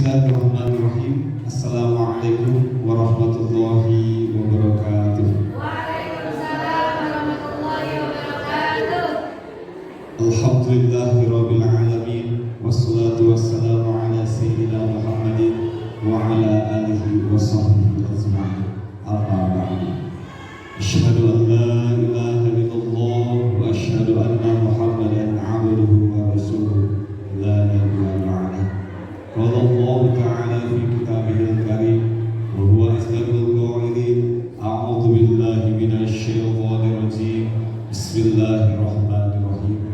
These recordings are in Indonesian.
Bismillahirrahmanirrahim. Assalamualaikum warahmatullahi wabarakatuh. Waalaikumsalam warahmatullahi wabarakatuh. Alhamdulillahirabbil alamin wassalatu wassalamu ala sayyidina Muhammadin wa ala alihi wa sahbihi ajma'in. Amma ba'du. Asyhadu an la ilaha illallah wa asyhadu anna Muhammadan 'abduhu wa rasuluh la nabiyya ba'dahu. Qala Allah ta'ala fi kitabihil karim wa huwa asdaqul qa'ilin. A'udzu billahi minasy syaithanir rajim. Bismillahirrahmanirrahim.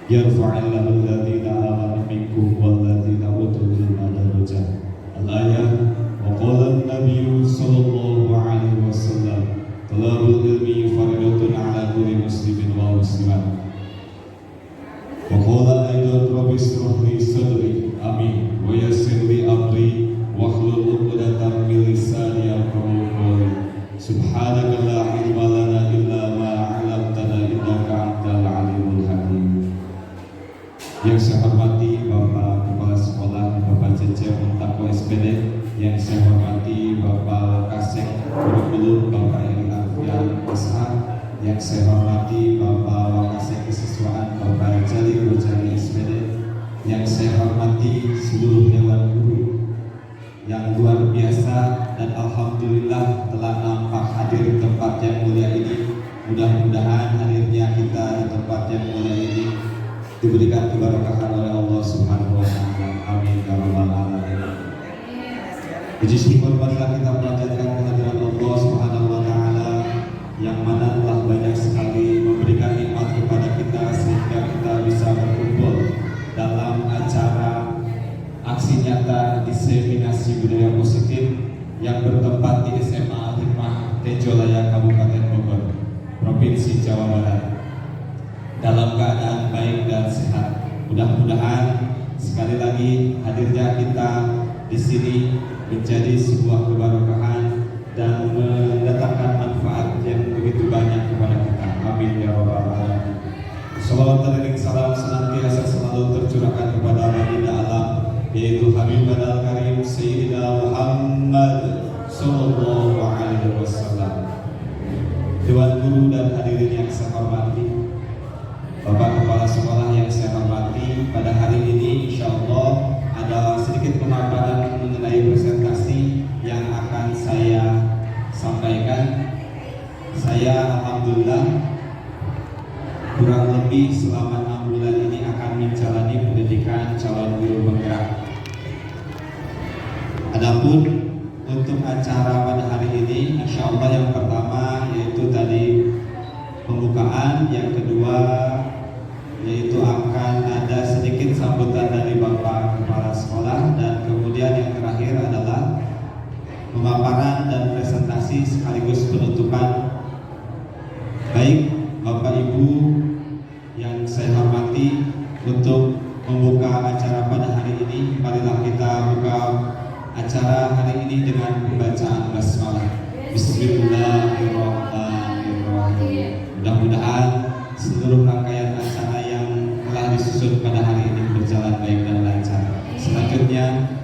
Yarfa'illahu alladhina amanu minkum walladhina utul ilma darajat. Al-ayah. Wa qala an-nabiyyu sallallahu alaihi wasallam, talabul ilmi fardhatun 'ala kulli muslimin wa muslimat. Wa qala aidan rabbi ishrah li sadri amin wa yassir li amri wahlul 'uqdatam min lisani yafqahu qawli. Subhanaka la ilma lana illa ma 'allamtana innaka antal alimul hakim. Yang saya hormati Bapak Kepala Sekolah Bapak Cecep Muntako SPD, yang saya hormati Bapak Kasek Kurikulum Bapak Eri Alfian SH, yang saya hormati Bapak Wakasek Kesiswaan Bapak Jali Rojali SPD, yang saya hormati seluruh Dewan Guru yang luar biasa dan alhamdulillah telah nampak hadir di tempat yang mulia ini. Mudah-mudahan hadirnya kita di tempat yang mulia ini diberikan keberkahan oleh Allah Subhanahu wa taala. Amin ya rabbal alamin. Puji syukur marilah kita panjatkan kehadiran Allah Subhanahu wa taala yang mana telah banyak sekali memberikan nikmat kepada kita sehingga kita bisa berkumpul dalam acara aksi nyata diseminasi budaya positif yang bertempat di SMA Al-Hikmah Tejolaya Kabupaten Bogor, Provinsi Jawa Barat, dalam keadaan baik dan sehat. Mudah-mudahan sekali lagi hadirnya kita di sini menjadi sebuah keberkahan dan mendatangkan manfaat yang begitu banyak kepada kita. Amin ya rabbal alamin. Salawat dan salam senantiasa selalu tercurahkan kepada baginda alam, yaitu Habibana al-Karim Sayyidina Muhammad sallallahu alaihi wasallam. Dewan Guru dan hadirin yang saya hormati, Bapak Kepala Sekolah yang saya hormati, pada hari ini insya Allah ada sedikit pemaparan mengenai presentasi yang akan saya sampaikan. Saya alhamdulillah kurang lebih selama 6 bulan ini akan menjalani pendidikan calon guru penggerak. Adapun untuk acara pada hari ini, insya Allah yang pertama yaitu tadi pembukaan, yang kedua yaitu akan ada sedikit sambutan dari Bapak Kepala Sekolah, dan kemudian yang terakhir adalah pemaparan dan presentasi sekaligus penutupan. Baik Bapak Ibu yang saya hormati, untuk membuka acara pada hari ini, marilah kita buka acara hari ini dengan pembacaan basmalah. Bismillahirrahmanirrahim. Mudah-mudahan seluruh rangkaian acara yang telah disusun pada hari ini berjalan baik dan lancar. Selanjutnya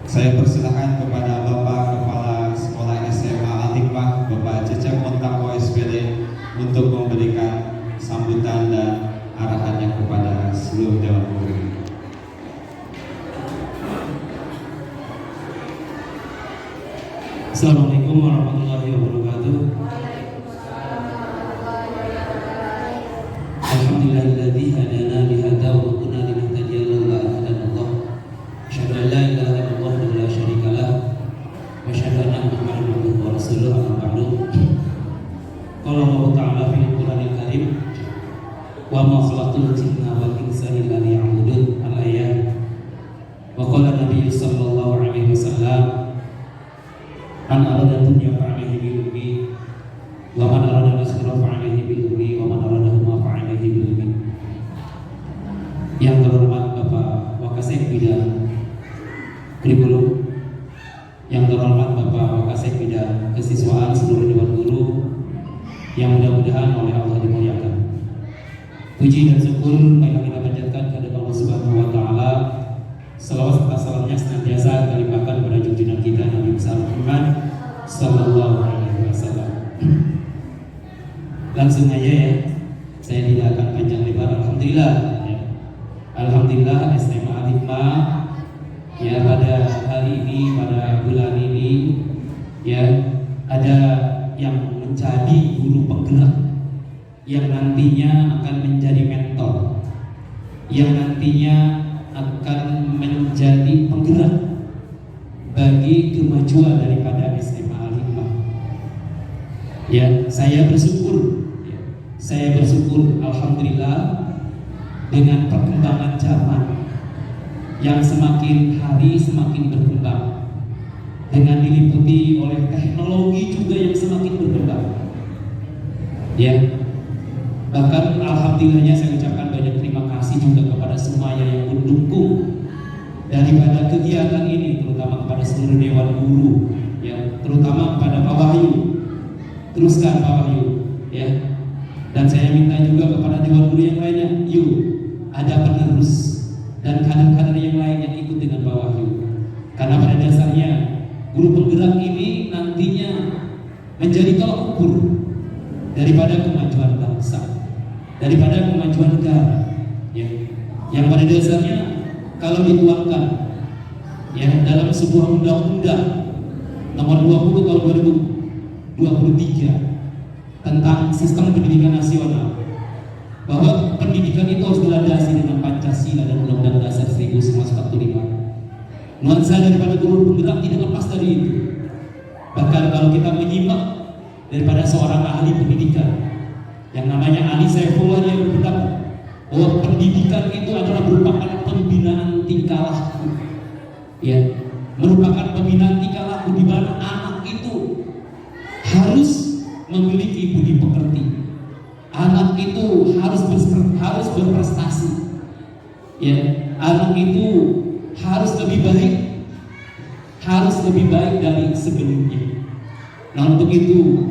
saya persilakan kepada Bapak Kepala Sekolah SMA Al-Hikmah Bapak Cecep Muntako SPD untuk memberikan sambutan dan arahannya kepada seluruh Dewan Guru. Assalamualaikum warahmatullahi wabarakatuh. Alhamdulillahilladzi hadana lihada wa kunna linahtadiya laula an hadana Allah. Asyhadu an la ilaha illallah wa la syarika lah wa asyhadu anna Muhammadan abduhu wa rasuluh, amma ba'du. Qala Allah Ta'ala fil Qur'anil Karim, wa ma khalaqtul jinna wal insa illa liya'budun. Al-ayat. Wa qala Nabi sallallahu alaihi wasallam, man arada dunya fa'alaihi bil ilmi wa man arada al-akhirah fa'alaihi bil ilmi wa man arada huma fa'alaihi bil ilmi. Yang terhormat Bapak Wakasek Bidang Kurikulum, yang terhormat Bapak Wakasek Bidang Kesiswaan, seluruh Dewan Guru yang mudah-mudahan oleh Allah dimuliakan. Puji dan syukur marilah kita panjatkan kepada Allah Subhanahu wa taala. alhamdulillah SMA Al-Hikmah ya pada hari ini, pada bulan ini ya ada yang menjadi guru penggerak yang nantinya akan menjadi mentor, yang nantinya akan menjadi penggerak bagi kemajuan daripada SMA Al-Hikmah. Ya, saya bersyukur alhamdulillah dengan perkembangan zaman yang semakin hari semakin berkembang, dengan diliputi oleh teknologi juga yang semakin berkembang. Ya, bahkan alhamdulillahnya saya ucapkan banyak terima kasih juga kepada semuanya yang mendukung daripada kegiatan ini, terutama kepada seluruh dewan guru, ya, terutama kepada Pak Wahyu. Teruskan Pak Wahyu, ya. Dan saya minta juga kepada dewan guru yang lainnya, yuk ada penerus dan kader-kader yang lain yang ikut dengan Pak Wahyu. Karena pada dasarnya guru penggerak ini nantinya menjadi tolak ukur daripada kemajuan bangsa, daripada kemajuan negara, ya. Yang pada dasarnya kalau dituangkan ya dalam sebuah undang-undang nomor 20 tahun 2023 tentang sistem pendidikan nasional, bahwa pendidikan itu harus dilandasi dengan Pancasila dan Undang-Undang Dasar 1945. Nuansa daripada guru penggerak tidak lepas dari itu. Bahkan kalau kita menyimak daripada seorang ahli pendidikan yang namanya Ali Saifullah, dia berpendapat bahwa pendidikan itu adalah merupakan pembinaan tingkah laku, ya, merupakan pembinaan tingkah laku di mana anak itu harus memiliki budi pekerti, anak itu harus berprestasi, ya, anak itu harus lebih baik dari sebelumnya. Nah, untuk itu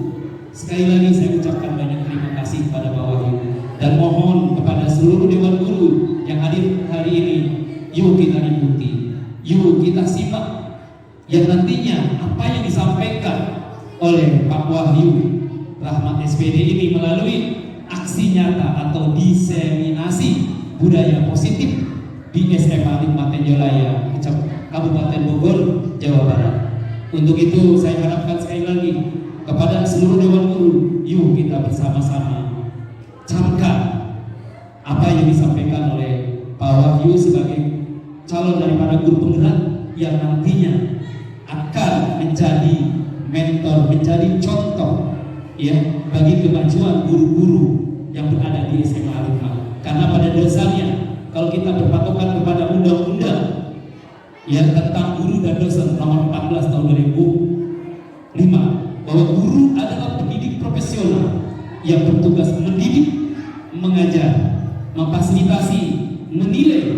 sekali lagi saya ucapkan banyak terima kasih kepada Pak Wahyu dan mohon kepada seluruh dewan guru yang hadir hari ini, yuk kita ikuti, yuk kita simak yang nantinya apa yang disampaikan oleh Pak Wahyu Rahmat SPD ini melalui aksi nyata atau diseminasi budaya positif di SMA Al-Hikmah Tenjolaya, Kabupaten Bogor, Jawa Barat. Untuk itu saya harapkan sekali lagi kepada seluruh dewan guru, yuk kita bersama-sama camkan apa yang disampaikan oleh Pak Wahyu sebagai calon daripada guru penggerak yang nantinya akan menjadi mentor, menjadi contoh, ya, bagi kemajuan guru-guru yang berada di SMA Al-Hikmah. Karena pada dasarnya kalau kita berpatokan kepada undang-undang ya tentang guru dan dosen nomor 14 tahun 2005, bahwa guru adalah pendidik profesional yang bertugas mendidik, mengajar, memfasilitasi, menilai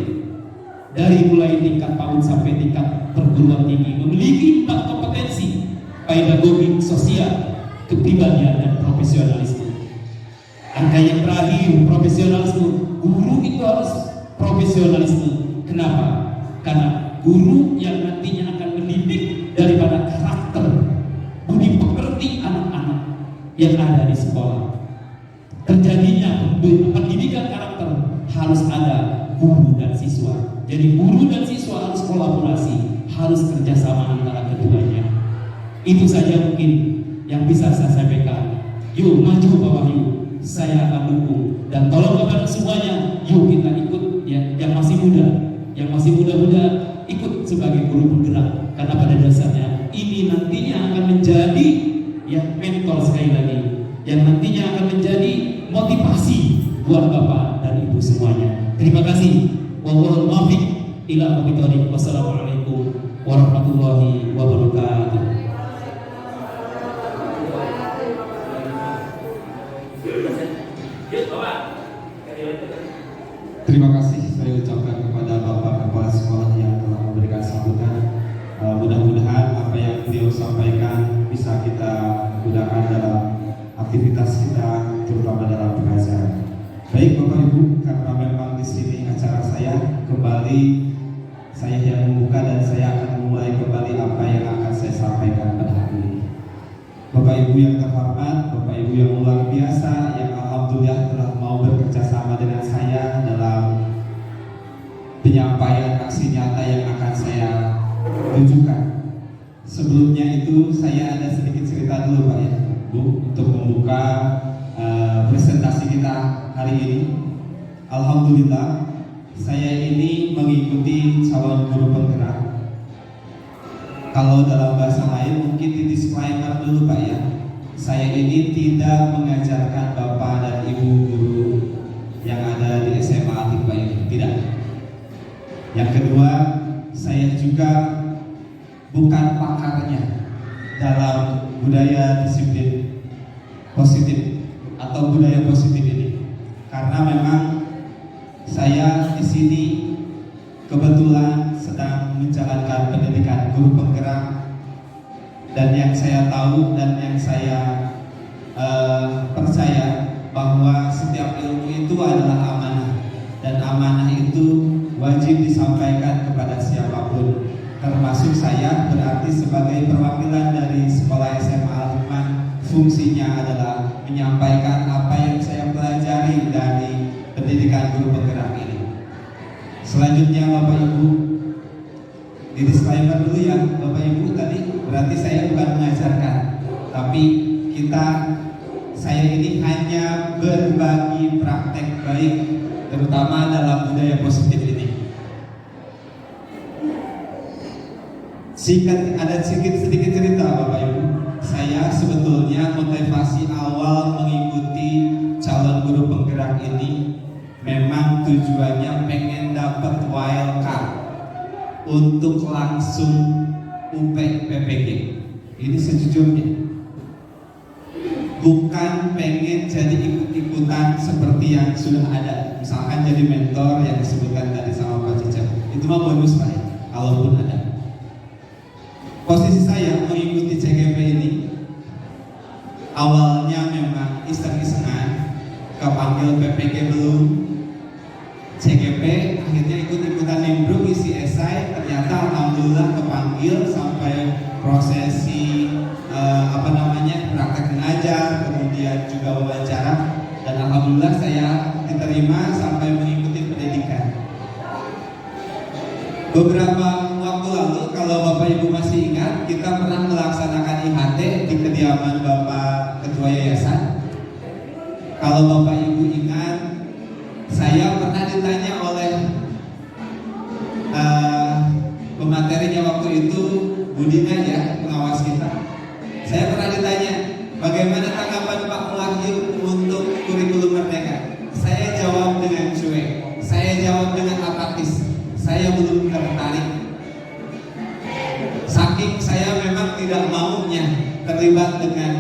dari mulai tingkat PAUD sampai tingkat perguruan tinggi, memiliki 4 kompetensi: pedagogik, sosial, kepribadian, dan profesionalisme. Angka yang terakhir, profesionalisme. Guru itu harus profesionalisme. Kenapa? Karena guru yang nantinya akan mendidik daripada karakter, budi pekerti anak-anak yang ada di sekolah. Terjadinya pendidikan karakter harus ada guru dan siswa. Jadi guru dan siswa harus kolaborasi, harus kerjasama antara keduanya. Itu saja mungkin yang bisa saya sampaikan. Yuk maju Pak Wahyu, saya akan dukung dan tolong kepada semuanya, yuk kita ikut, ya, yang masih muda ikut sebagai guru penggerak, karena pada dasarnya ini nantinya akan menjadi ya mentor sekali lagi, yang nantinya akan menjadi motivasi buat Bapak dan Ibu semuanya. Terima kasih. Wallahul muwaffiq ila aqwamit thoriq. Wassalamualaikum warahmatullahi wabarakatuh. Terima kasih saya ucapkan kepada Bapak Kepala Sekolah yang telah memberikan sambutan. Mudah-mudahan apa yang beliau sampaikan bisa kita gunakan dalam aktivitas kita, terutama dalam pengajaran. Baik Bapak Ibu, karena memang di sini acara saya kembali, saya yang membuka dan saya akan memulai kembali apa yang akan saya sampaikan pada hari ini. Bapak Ibu yang terhormat, Bapak Ibu yang luar biasa, yang alhamdulillah telah mau bekerja sama dengan saya dalam penyampaian aksi nyata yang akan saya tunjukkan. Sebelumnya itu saya ada sedikit cerita dulu Pak ya, Bu, untuk membuka presentasi kita hari ini. Alhamdulillah, saya ini mengikuti calon guru penggerak. Kalau dalam bahasa lain mungkin di disclaimer dulu Pak ya, saya ini tidak mengajarkan Bapak dan Ibu guru yang ada di SMA Al-Hikmah ini, tidak. Yang kedua, saya juga bukan pakarnya dalam budaya disiplin positif atau budaya positif ini, karena memang saya di sini kebetulan sedang menjalankan pendidikan guru penggerak, dan yang saya tahu dan yang saya percaya bahwa setiap ilmu itu adalah amanah, dan amanah itu wajib disampaikan kepada siapapun, termasuk saya. Berarti sebagai perwakilan dari sekolah SMA Al-Hikmah, fungsinya adalah menyampaikan apa yang saya pelajari dari pendidikan guru penggerak ini. Selanjutnya Bapak Ibu, di disclaimer dulu ya Bapak Ibu, tadi berarti saya bukan mengajarkan, tapi saya ini hanya berbagi praktek baik, terutama dalam budaya positif ini. Ada sedikit cerita Bapak Ibu. Saya sebetulnya motivasi awal mengikuti calon guru penggerak ini memang tujuannya pengen dapat wild card untuk langsung UP PPG. Ini sejujurnya, bukan pengen jadi ikut-ikutan seperti yang sudah ada. Misalkan jadi mentor yang disebutkan tadi sama Pak Cicak, itu mah bonus Pak ya, kalaupun ada. Posisi saya mengikuti CGP ini awalnya memang iseng-isengan, kepanggil PPG belum, CGP akhirnya ikut-ikutan nimbrung isi esai, ternyata alhamdulillah kepanggil sampai prosesi praktek mengajar, kemudian juga wawancara, dan alhamdulillah saya diterima sampai mengikuti pendidikan. Beberapa waktu lalu, kalau Bapak Ibu masih ingat, kita pernah melaksanakan IHT di kediaman Bapak Ketua Yayasan. Kalau Bapak Ibu ingat, saya pernah ditanya oleh pematerinya waktu itu, Budina ya, pengawas kita. Saya pernah ditanya, bagaimana tanggapan Pak Wahyu untuk kurikulum Merdeka? Saya jawab dengan cuek, saya jawab dengan apatis. Saya belum tertarik. Saking saya memang tidak maunya terlibat dengan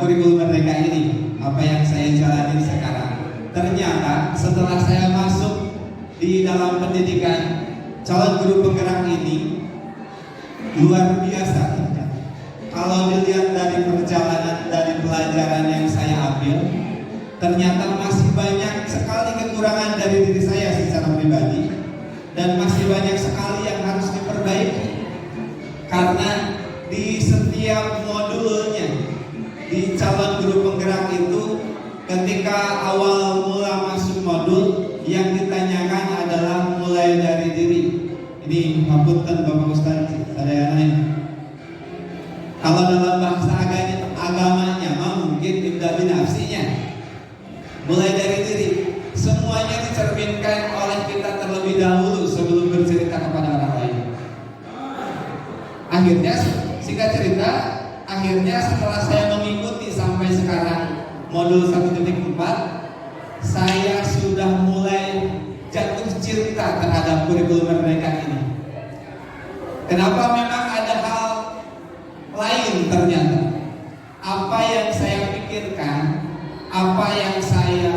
kurikulum Merdeka ini, apa yang saya jalani sekarang. Ternyata setelah saya masuk di dalam pendidikan calon guru penggerak ini, luar biasa. Kalau dilihat dari perjalanan, dari pelajaran yang saya ambil, ternyata masih banyak sekali kekurangan dari diri saya secara pribadi, dan masih banyak sekali yang harus diperbaiki. Karena di setiap modulnya di calon guru penggerak itu, ketika awal mula masuk modul, yang ditanyakan adalah mulai dari diri. Ini ngapunten Bapak Ustaz, sadayana ini. Kalau dalam bahasa agamanya mungkin ibda binafsinya, mulai dari diri. Semuanya dicerminkan oleh kita terlebih dahulu sebelum bercerita kepada orang lain. Akhirnya, singkat cerita, setelah saya mengikuti sampai sekarang modul 1.4, saya sudah mulai jatuh cinta terhadap kurikulum Merdeka ini. Kenapa? Memang ada hal lain ternyata. Apa yang saya pikirkan, apa yang saya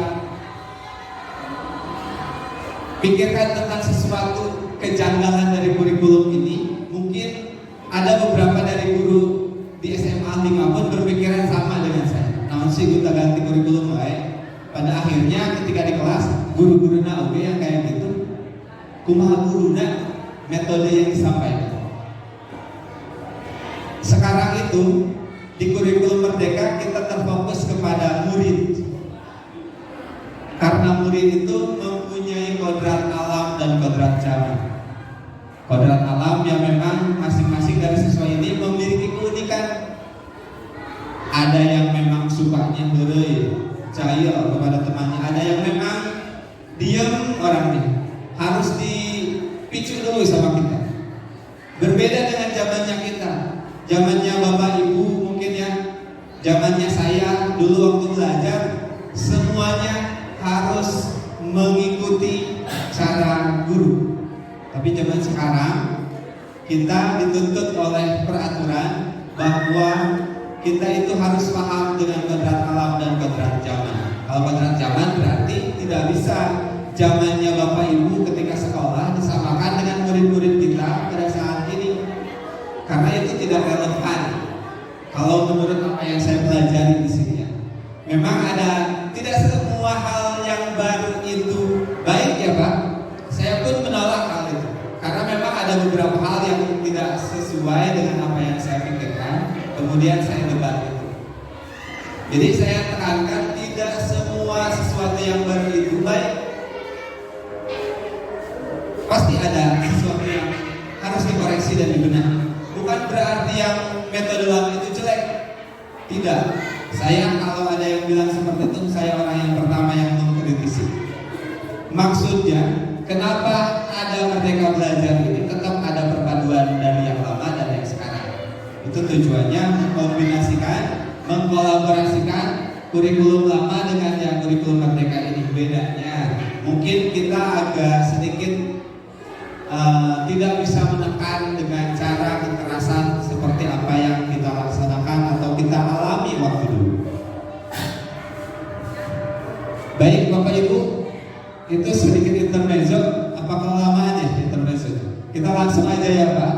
pikirkan tentang sesuatu kejanggalan dari kurikulum ini, mungkin ada beberapa dari guru di SMA Al-Hikmah pun berpikiran sama dengan saya. Namun sih kita ganti kurikulum baik. Pada akhirnya ketika di kelas, guru-guruna oke yang kayak gitu, kumaha guruna metode yang disampaikan. Sekarang itu di kurikulum Merdeka kita terfokus kepada murid, karena murid itu mempunyai kodrat alam dan kodrat zaman. Kodrat alam yang memang masing-masing dari siswa ini memiliki keunikan. Ada yang memang sukanya heureuy, cair kepada temannya. Ada yang memang diam orangnya, harus dipicu dulu sama kita. Berbeda dengan zamannya kita, zamannya bapak ibu mungkin ya, zamannya saya dulu waktu belajar semuanya harus mengikuti cara guru. Tapi zaman sekarang kita dituntut oleh peraturan bahwa kita itu harus paham dengan kodrat alam dan kodrat zaman. Kalau kodrat zaman berarti tidak bisa zamannya bapak ibu ketika sekolah disamakan dengan murid-murid kita pada saat ini, karena itu tidak relevan. Kalau menurut apa yang saya pelajari di sini ya, memang ada tidak semua hal yang baru itu baik ya Pak. Saya pun menolak hal itu karena memang ada beberapa hal yang tidak sesuai dengan apa yang saya pikirkan. Kemudian saya debat itu. Jadi saya tekankan tidak semua sesuatu yang baru itu baik. Pasti ada sesuatu yang harus dikoreksi dan dibenahi. Bukan berarti yang metode lama itu jelek. Tidak. Saya kalau ada yang bilang seperti itu, saya orang yang pertama yang mengkritisi. Maksudnya, kenapa ada Merdeka Belajar ini tetap ada perpaduan dari yang lama dan yang sekarang. Itu tujuannya mengkombinasikan, mengkolaborasikan kurikulum lama dengan yang kurikulum Merdeka ini. Bedanya mungkin kita agak sedikit tidak bisa menekan dengan cara kekerasan seperti apa yang kita laksanakan atau kita alami waktu dulu. Baik Bapak Ibu, itu sedikit intermezzo. Apakah lamanya intermezzo? Kita langsung aja ya Pak,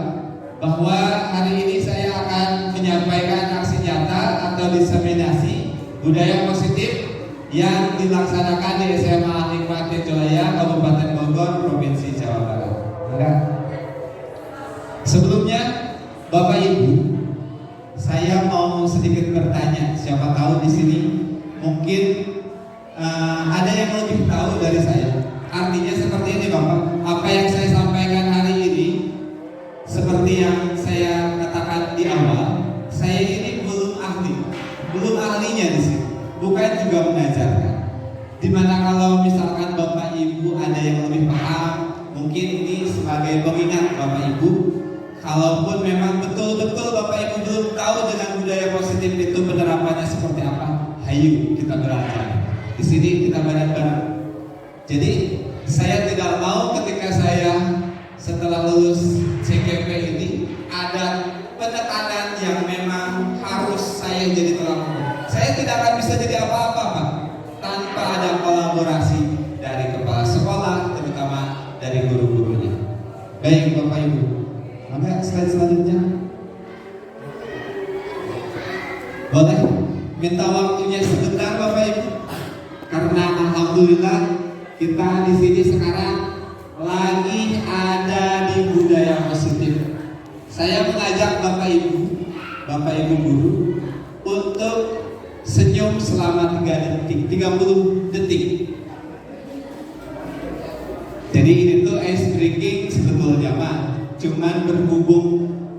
bahwa hari ini saya akan menyampaikan aksi nyata atau diseminasi budaya positif yang dilaksanakan di SMA Al-Hikmah Tirtolaya, Kabupaten Bogor, Provinsi Jawa Barat. Sebelumnya Bapak Ibu, saya mau sedikit bertanya. Siapa tahu di sini mungkin ada yang lebih tahu dari saya. Artinya seperti ini Bapak, apa yang saya sampaikan hari ini seperti yang saya katakan di awal, saya ini belum ahlinya di sini, bukan juga mengajarkan. Dimana kalau misalkan Bapak Ibu ada yang lebih paham, mungkin ini sebagai pengingat Bapak Ibu. Kalaupun memang betul-betul Bapak Ibu belum tahu dengan budaya positif itu penerapannya seperti apa, hayu kita belajar. Di sini kita bareng-bareng. Jadi saya tidak mau ketika saya setelah lulus CGP ini ada penekanan yang memang harus saya jadi tulang punggung. Saya tidak akan bisa jadi apa-apa Pak tanpa ada kolaborasi dari kepala sekolah, terutama dari guru-gurunya. Baik Bapak Ibu, maka slide selanjutnya boleh minta waktunya sebentar Bapak Ibu, karena alhamdulillah kita di sini sekarang lagi ada di budaya positif. Saya mengajak Bapak Ibu guru untuk senyum selama 30 detik. Jadi ini tuh ice breaking sebetulnya Pak, cuman berhubung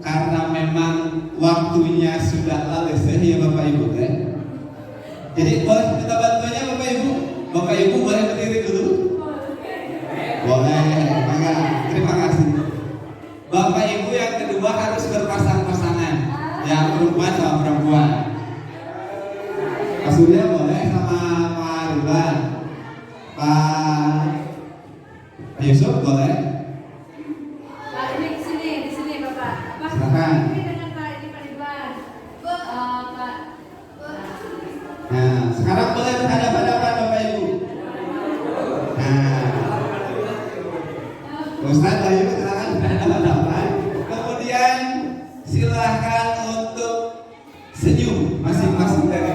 karena memang waktunya sudah lalu ya Bapak Ibu ya. Jadi boleh minta bantuannya Bapak Ibu. Bapak Ibu boleh berdiri dulu? Boleh, maka terima kasih. Bapak Ibu yang kedua harus berpasang-pasangan, yang perempuan sama perempuan. Pak Surya boleh sama Pak Ridwan, Pak Yusuf boleh. Pak ini di sini Bapak. Silakan. Ini dengan Pak Ridwan. Pak. Nah, sekarang boleh berhadapan-hadapan Bapak Ibu. Nah, Ustaz Bayu silakan berhadapan-hadapan. Kemudian silahkan untuk senyum masing-masing dari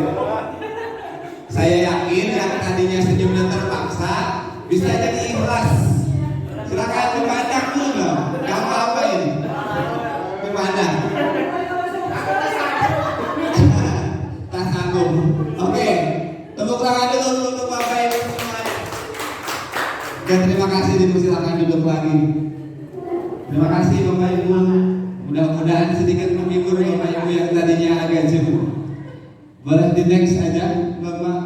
saya yakin yang tadinya senyumnya terpaksa bisa jadi ikhlas. Silakan dipandang dulu dong. Gak apa-apa ini. Dipandang. Tak sanggup. Oke, tepuk tangan dulu untuk Bapak Ibu semuanya. Dan terima kasih, dipersilakan duduk lagi. Terima kasih Bapak Ibu. Mudah-mudahan sedikit menghibur Bapak Ibu yang tadinya agak jenuh. Boleh di next aja Bapak.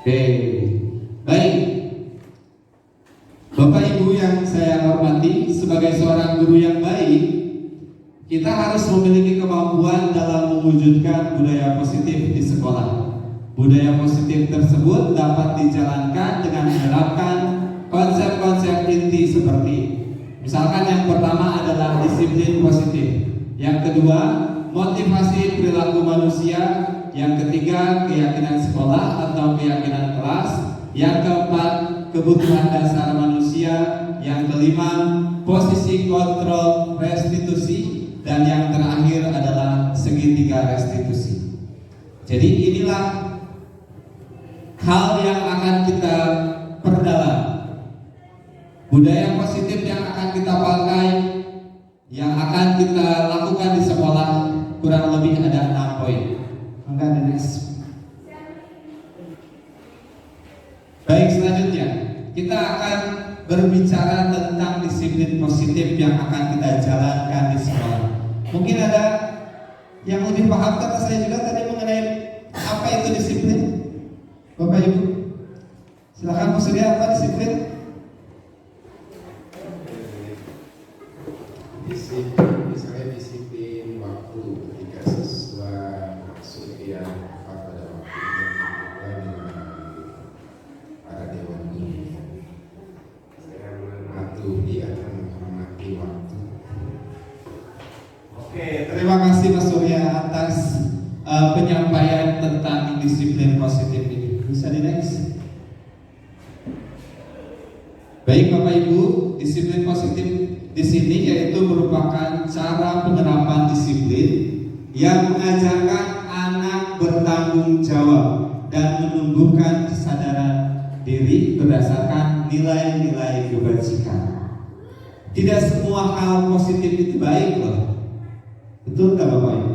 Oke, baik. Bapak Ibu yang saya hormati, sebagai seorang guru yang baik, kita harus memiliki kemampuan dalam mewujudkan budaya positif di sekolah. Budaya positif tersebut dapat dijalankan dengan menerapkan konsep-konsep inti seperti, misalkan yang pertama adalah disiplin positif, yang kedua motivasi perilaku manusia, yang ketiga keyakinan sekolah atau keyakinan kelas, yang keempat kebutuhan dasar manusia, yang kelima posisi kontrol restitusi, dan yang terakhir adalah segitiga restitusi. Jadi inilah hal yang akan kita perdalam. Budaya positif yang akan kita pakai, yang akan kita lakukan di sekolah, kurang lebih ada 6 poin. Maka next. Baik, selanjutnya kita akan berbicara tentang disiplin positif yang akan kita jalankan di sekolah. Mungkin ada yang lebih paham kata saya juga tadi mengenai apa itu disiplin. Bapak Ibu, silakan Bu Surya, apa disiplin? Disiplin, misalnya disiplin waktu ketika siswa masuk yang tepat pada waktunya dengan para dewan ini. Saya mematuhi akan menghormati waktu. Oke, terima kasih Mas Surya atas penyampaian tentang disiplin positif ini. Bisa di next. Baik Bapak Ibu, disiplin positif di sini yaitu merupakan cara penerapan disiplin yang mengajarkan anak bertanggung jawab dan menumbuhkan kesadaran diri berdasarkan nilai-nilai kebajikan. Tidak semua hal positif itu baik loh. Betul nggak Bapak Ibu?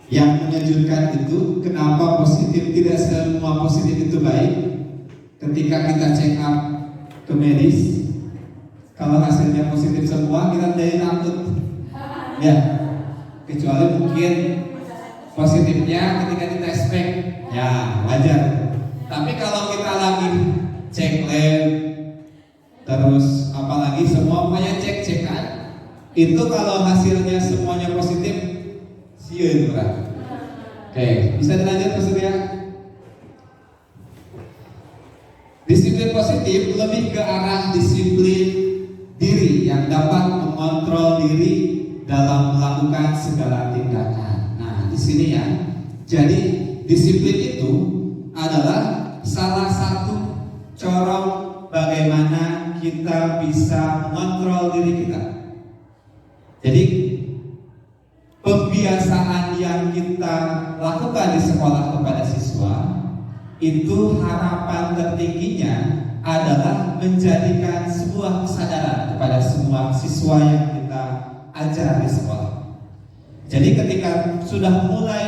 Yang menyejukkan itu kenapa positif, tidak semua positif itu baik. Ketika kita check up ke medis, kalau hasilnya positif semua, kita jadi takut. Ya, kecuali mungkin positifnya ketika kita expect, ya wajar. Tapi kalau kita lagi cek lab, terus apalagi semua punya cek-cekan, itu kalau hasilnya semuanya positif, sieun orang. Oke, bisa dilanjut Mas Surya? Disiplin positif lebih ke arah disiplin diri yang dapat mengontrol diri dalam melakukan segala tindakan. Nah, di sini ya. Jadi disiplin itu adalah salah satu corong bagaimana kita bisa mengontrol diri kita. Jadi pembiasaan yang kita lakukan di sekolah kepada siswa itu harapan tertingginya adalah menjadikan sebuah kesadaran kepada semua siswa yang kita ajar di sekolah. Jadi ketika sudah mulai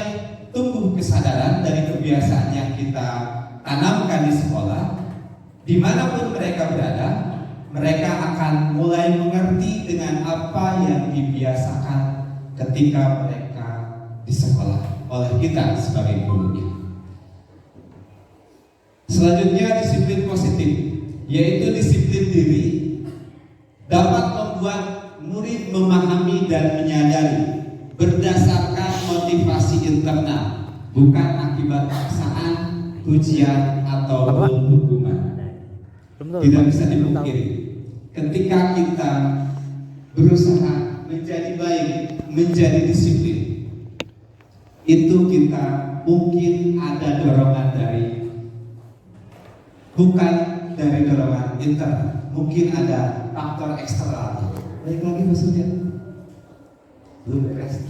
tumbuh kesadaran dari kebiasaan yang kita tanamkan di sekolah, dimanapun mereka berada, mereka akan mulai mengerti dengan apa yang dibiasakan ketika mereka di sekolah oleh kita sebagai gurunya. Selanjutnya disiplin positif, yaitu disiplin diri dapat membuat murid memahami dan menyadari berdasarkan motivasi internal, bukan akibat paksaan, ujian ataupun hukuman. Tidak bisa dipungkiri, ketika kita berusaha menjadi baik, menjadi disiplin, itu kita mungkin ada dorongan dari, bukan dari dorongan internal, mungkin ada faktor eksternal. Baik lagi maksudnya belum beres.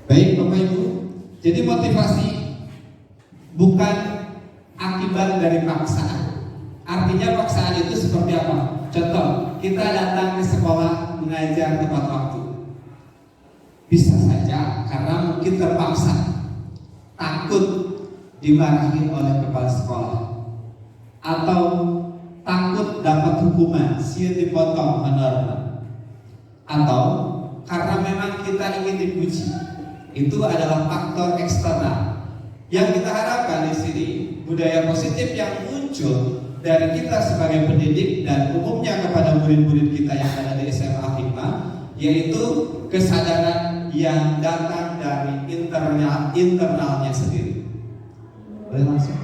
Baik Bapak Ibu, jadi motivasi bukan akibat dari paksaan. Artinya paksaan itu seperti apa? Contoh, kita datang ke sekolah mengajar tepat waktu? Bisa saja karena mungkin terpaksa, takut dimarahi oleh kepala sekolah, atau takut dapat hukuman, sieun dipotong honornya, atau karena memang kita ingin dipuji. Itu adalah faktor eksternal. Yang kita harapkan di sini budaya positif yang muncul dari kita sebagai pendidik dan umumnya kepada murid-murid kita yang ada di SMA Hikmah, yaitu kesadaran yang datang dari internalnya sendiri. Boleh langsung.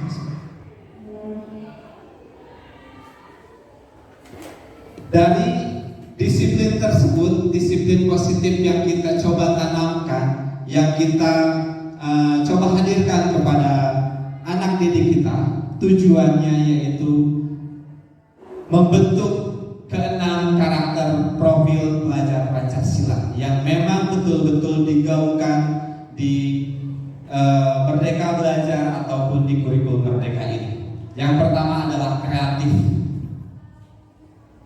Dari disiplin tersebut, disiplin positif yang kita coba tanamkan, yang kita coba hadirkan kepada anak didik kita, tujuannya yaitu membentuk keenam karakter profil pelajar Pancasila yang memang betul-betul digaungkan di Merdeka Belajar ataupun di kurikulum Merdeka ini. Yang pertama adalah kreatif.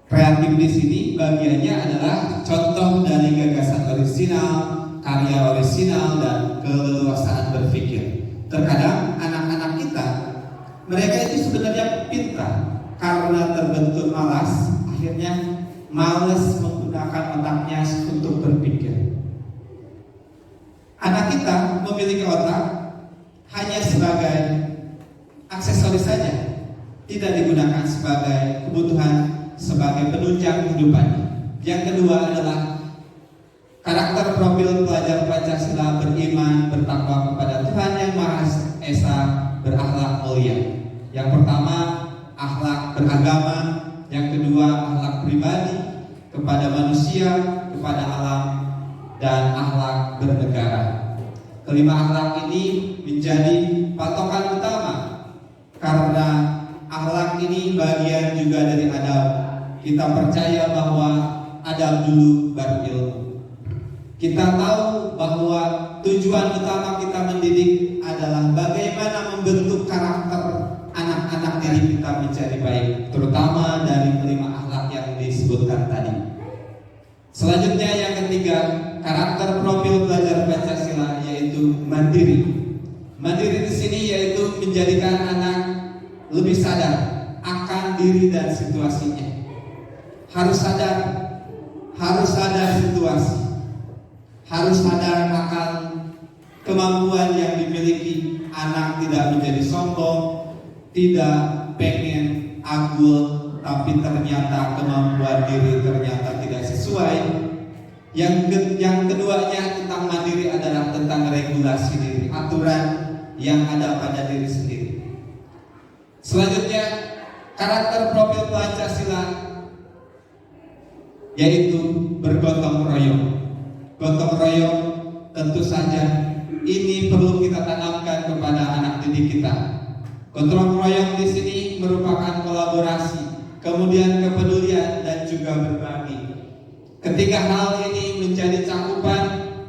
Kreatif di sini bagiannya adalah contoh dari gagasan orisinal, karya orisinal, dan keleluasaan berpikir. Terkadang anak-anak kita, mereka itu sebenarnya pintar, karena terbentur malas, akhirnya malas menggunakan otaknya untuk berpikir. Anak kita memiliki otak hanya sebagai aksesoris saja, tidak digunakan sebagai kebutuhan, sebagai penunjang kehidupannya. Yang kedua adalah karakter profil pelajar Pancasila beriman, bertakwa kepada Tuhan Yang Maha Esa, berakhlak mulia. Yang pertama akhlak beragama, yang kedua akhlak pribadi kepada manusia, kepada alam, dan akhlak bernegara. Kelima akhlak ini menjadi patokan utama karena akhlak ini bagian juga dari adab. Kita percaya bahwa adab dulu baru ilmu. Kita tahu bahwa tujuan utama kita mendidik adalah bagaimana membentuk karakter anak-anak didik kita menjadi baik, terutama dari kelima akhlak yang disebutkan tadi. Selanjutnya yang ketiga, karakter profil pelajar Pancasila yaitu mandiri. Mandiri di sini yaitu menjadikan anak lebih sadar akan diri dan situasinya. Harus sadar situasi, harus sadar akan kemampuan yang dimiliki. Anak tidak menjadi sombong, tidak pengen agul, tapi ternyata kemampuan diri ternyata tidak sesuai. Yang keduanya tentang mandiri adalah tentang regulasi diri, aturan yang ada pada diri sendiri. Selanjutnya karakter profil Pancasila yaitu bergotong royong. Gotong royong tentu saja ini perlu kita tanamkan kepada anak didik kita. Gotong royong di sini merupakan kolaborasi, kemudian kepedulian dan juga berbagi. Ketiga hal ini menjadi cakupan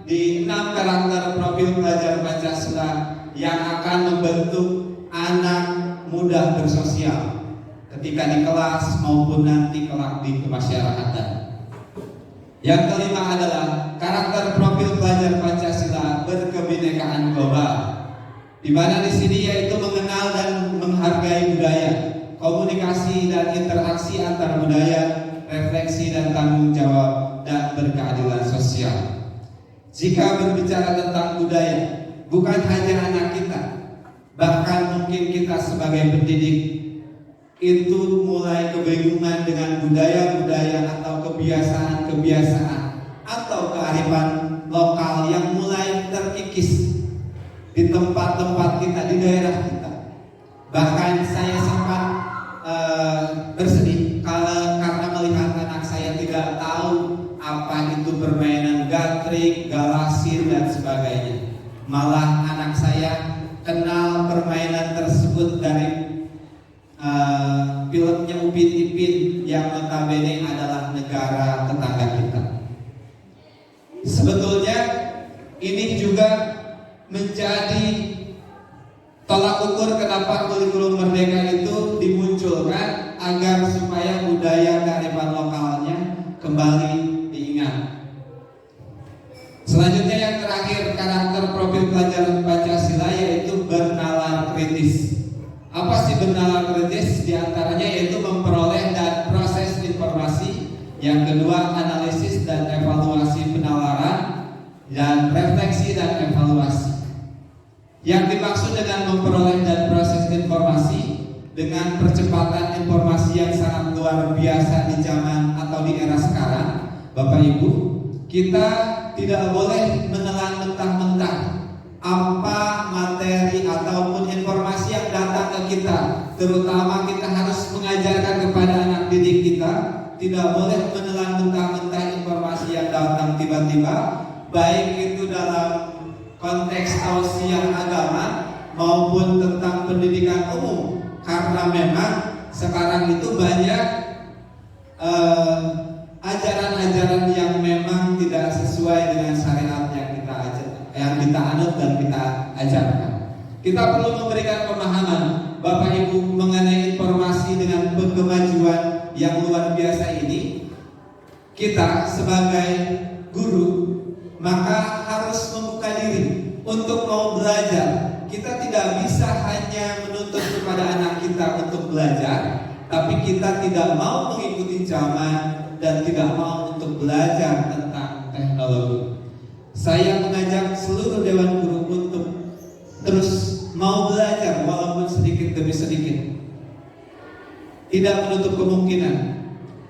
di 6 karakter profil pelajar Pancasila yang akan membentuk anak mudah bersosial ketika di kelas maupun nanti kelak di kemasyarakatan. Yang kelima adalah karakter profil pelajar Pancasila berkebinekaan global, di mana di sini yaitu mengenal dan menghargai budaya, komunikasi dan interaksi antar budaya, refleksi dan tanggung jawab, dan berkeadilan sosial. Jika berbicara tentang budaya, bukan hanya anak kita, bahkan mungkin kita sebagai pendidik itu mulai kebingungan dengan budaya-budaya atau kebiasaan-kebiasaan atau kearifan lokal yang mulai terkikis di tempat-tempat kita, di daerah kita. Bahkan saya sempat bersedih karena melihat anak saya tidak tahu apa itu permainan gatrik, galasir, dan sebagainya. Malah anak saya kenal permainan tersebut dari filmnya Upin Ipin yang notabene adalah negara tetangga kita. Sebetulnya ini juga menjadi tolak ukur kenapa kurikulum Merdeka itu dimunculkan, agar supaya budaya kearifan lokalnya kembali diingat Selanjutnya yang terakhir, karakter profil pelajaran Pancasila yaitu bernalar kritis. Apa sih bernalar kritis? Di antaranya yaitu memperoleh dan proses informasi. Yang kedua, analisis dan evaluasi penalaran, dan refleksi dan evaluasi. Yang dimaksud dengan memperoleh dan proses informasi, dengan percepatan informasi yang sangat luar biasa di zaman atau di era sekarang, Bapak Ibu, kita tidak boleh menelan mentah-mentah apa materi ataupun informasi yang datang ke kita. Terutama kita harus mengajarkan kepada anak didik kita, tidak boleh menelan mentah-mentah informasi yang datang tiba-tiba, baik itu dalam konteks tausiah agama maupun tentang pendidikan umum. Karena memang sekarang itu banyak ajaran-ajaran yang memang tidak sesuai dengan syariat yang kita anut dan kita ajarkan. Kita perlu memberikan pemahaman Bapak Ibu mengenai informasi dengan kemajuan yang luar biasa ini. Kita sebagai guru maka harus membuka diri untuk mau belajar. Kita tidak bisa hanya menuntut kepada anak kita untuk belajar, tapi kita tidak mau mengikuti zaman dan tidak mau untuk belajar tentang teknologi. Saya mengajak seluruh Dewan Guru untuk terus mau belajar walaupun sedikit demi sedikit. Tidak menutup kemungkinan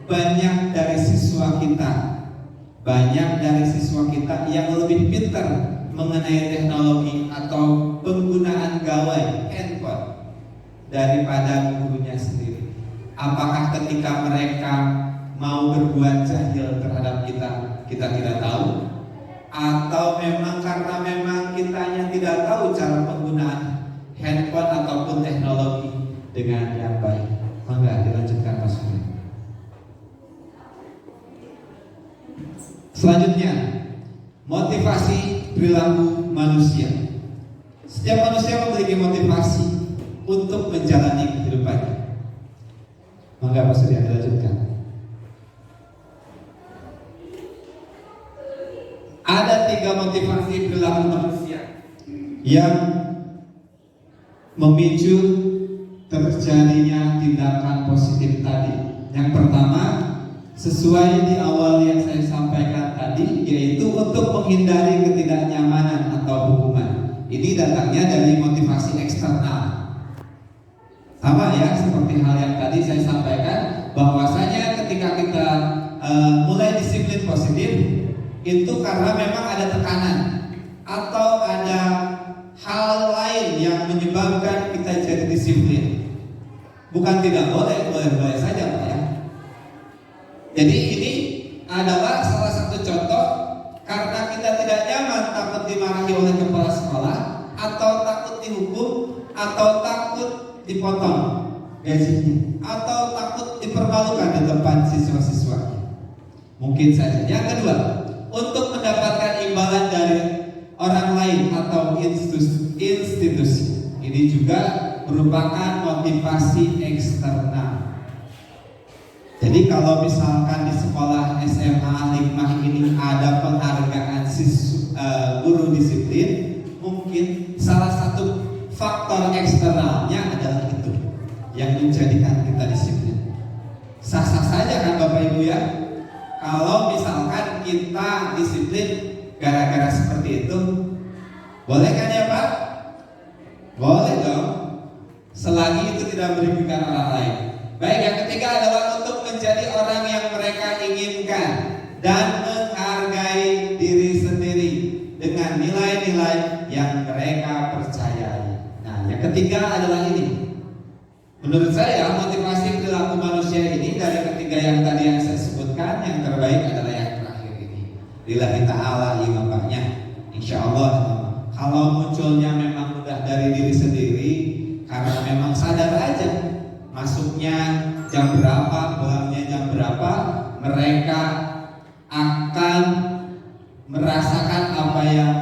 banyak dari siswa kita yang lebih pintar mengenai teknologi atau penggunaan gawai handphone daripada gurunya sendiri. Apakah ketika mereka mau berbuat jahil terhadap kita tidak tahu, atau memang karena memang kitanya tidak tahu cara penggunaan handphone ataupun teknologi dengan yang baik. Mangga dilanjutkan Pak Suri. Selanjutnya, motivasi perilaku manusia. Setiap manusia memiliki motivasi untuk menjalani kehidupannya. Mangga Pak Suri dilanjutkan. Ada 3 motivasi perilaku manusia yang memicu terjadinya tindakan positif tadi. Yang pertama, sesuai di awal yang saya sampaikan tadi, yaitu untuk menghindari ketidaknyamanan atau hukuman. Ini datangnya dari motivasi eksternal. Sama ya, seperti hal yang tadi saya sampaikan, bahwasanya ketika kita mulai disiplin positif, itu karena memang ada tekanan atau ada hal lain yang menyebabkan kita jadi disiplin. Bukan tidak boleh, boleh-boleh saja Pak ya. Jadi ini adalah salah satu contoh karena kita tidak nyaman, takut dimarahi oleh kepala sekolah, atau takut dihukum, atau takut dipotong gajinya, atau takut dipermalukan di depan siswa-siswa. Mungkin saja. Yang kedua, untuk mendapatkan imbalan dari orang lain atau institusi. Ini juga merupakan motivasi eksternal. Jadi kalau misalkan di sekolah SMA Hikmah ini ada penghargaan guru disiplin, mungkin salah satu faktor eksternalnya adalah itu yang menjadikan kita disiplin. Sah-sah saja kan Bapak Ibu ya? Kalau misalkan kita disiplin gara-gara seperti itu, boleh kan ya Pak? Boleh dong, selagi itu tidak merugikan orang lain. Baik, yang ketiga adalah untuk menjadi orang yang mereka inginkan dan menghargai diri sendiri dengan nilai-nilai yang mereka percayai. Nah, yang ketiga adalah ini. Menurut saya motivasi perilaku manusia ini dari ketiga yang tadi yang saya sebutkan, yang terbaik adalah yang terakhir ini. Lillahi ta'ala imamnya. Insya Allah kalau munculnya memang mudah dari diri sendiri, karena memang sadar aja masuknya jam berapa, pulangnya jam berapa, mereka akan merasakan apa yang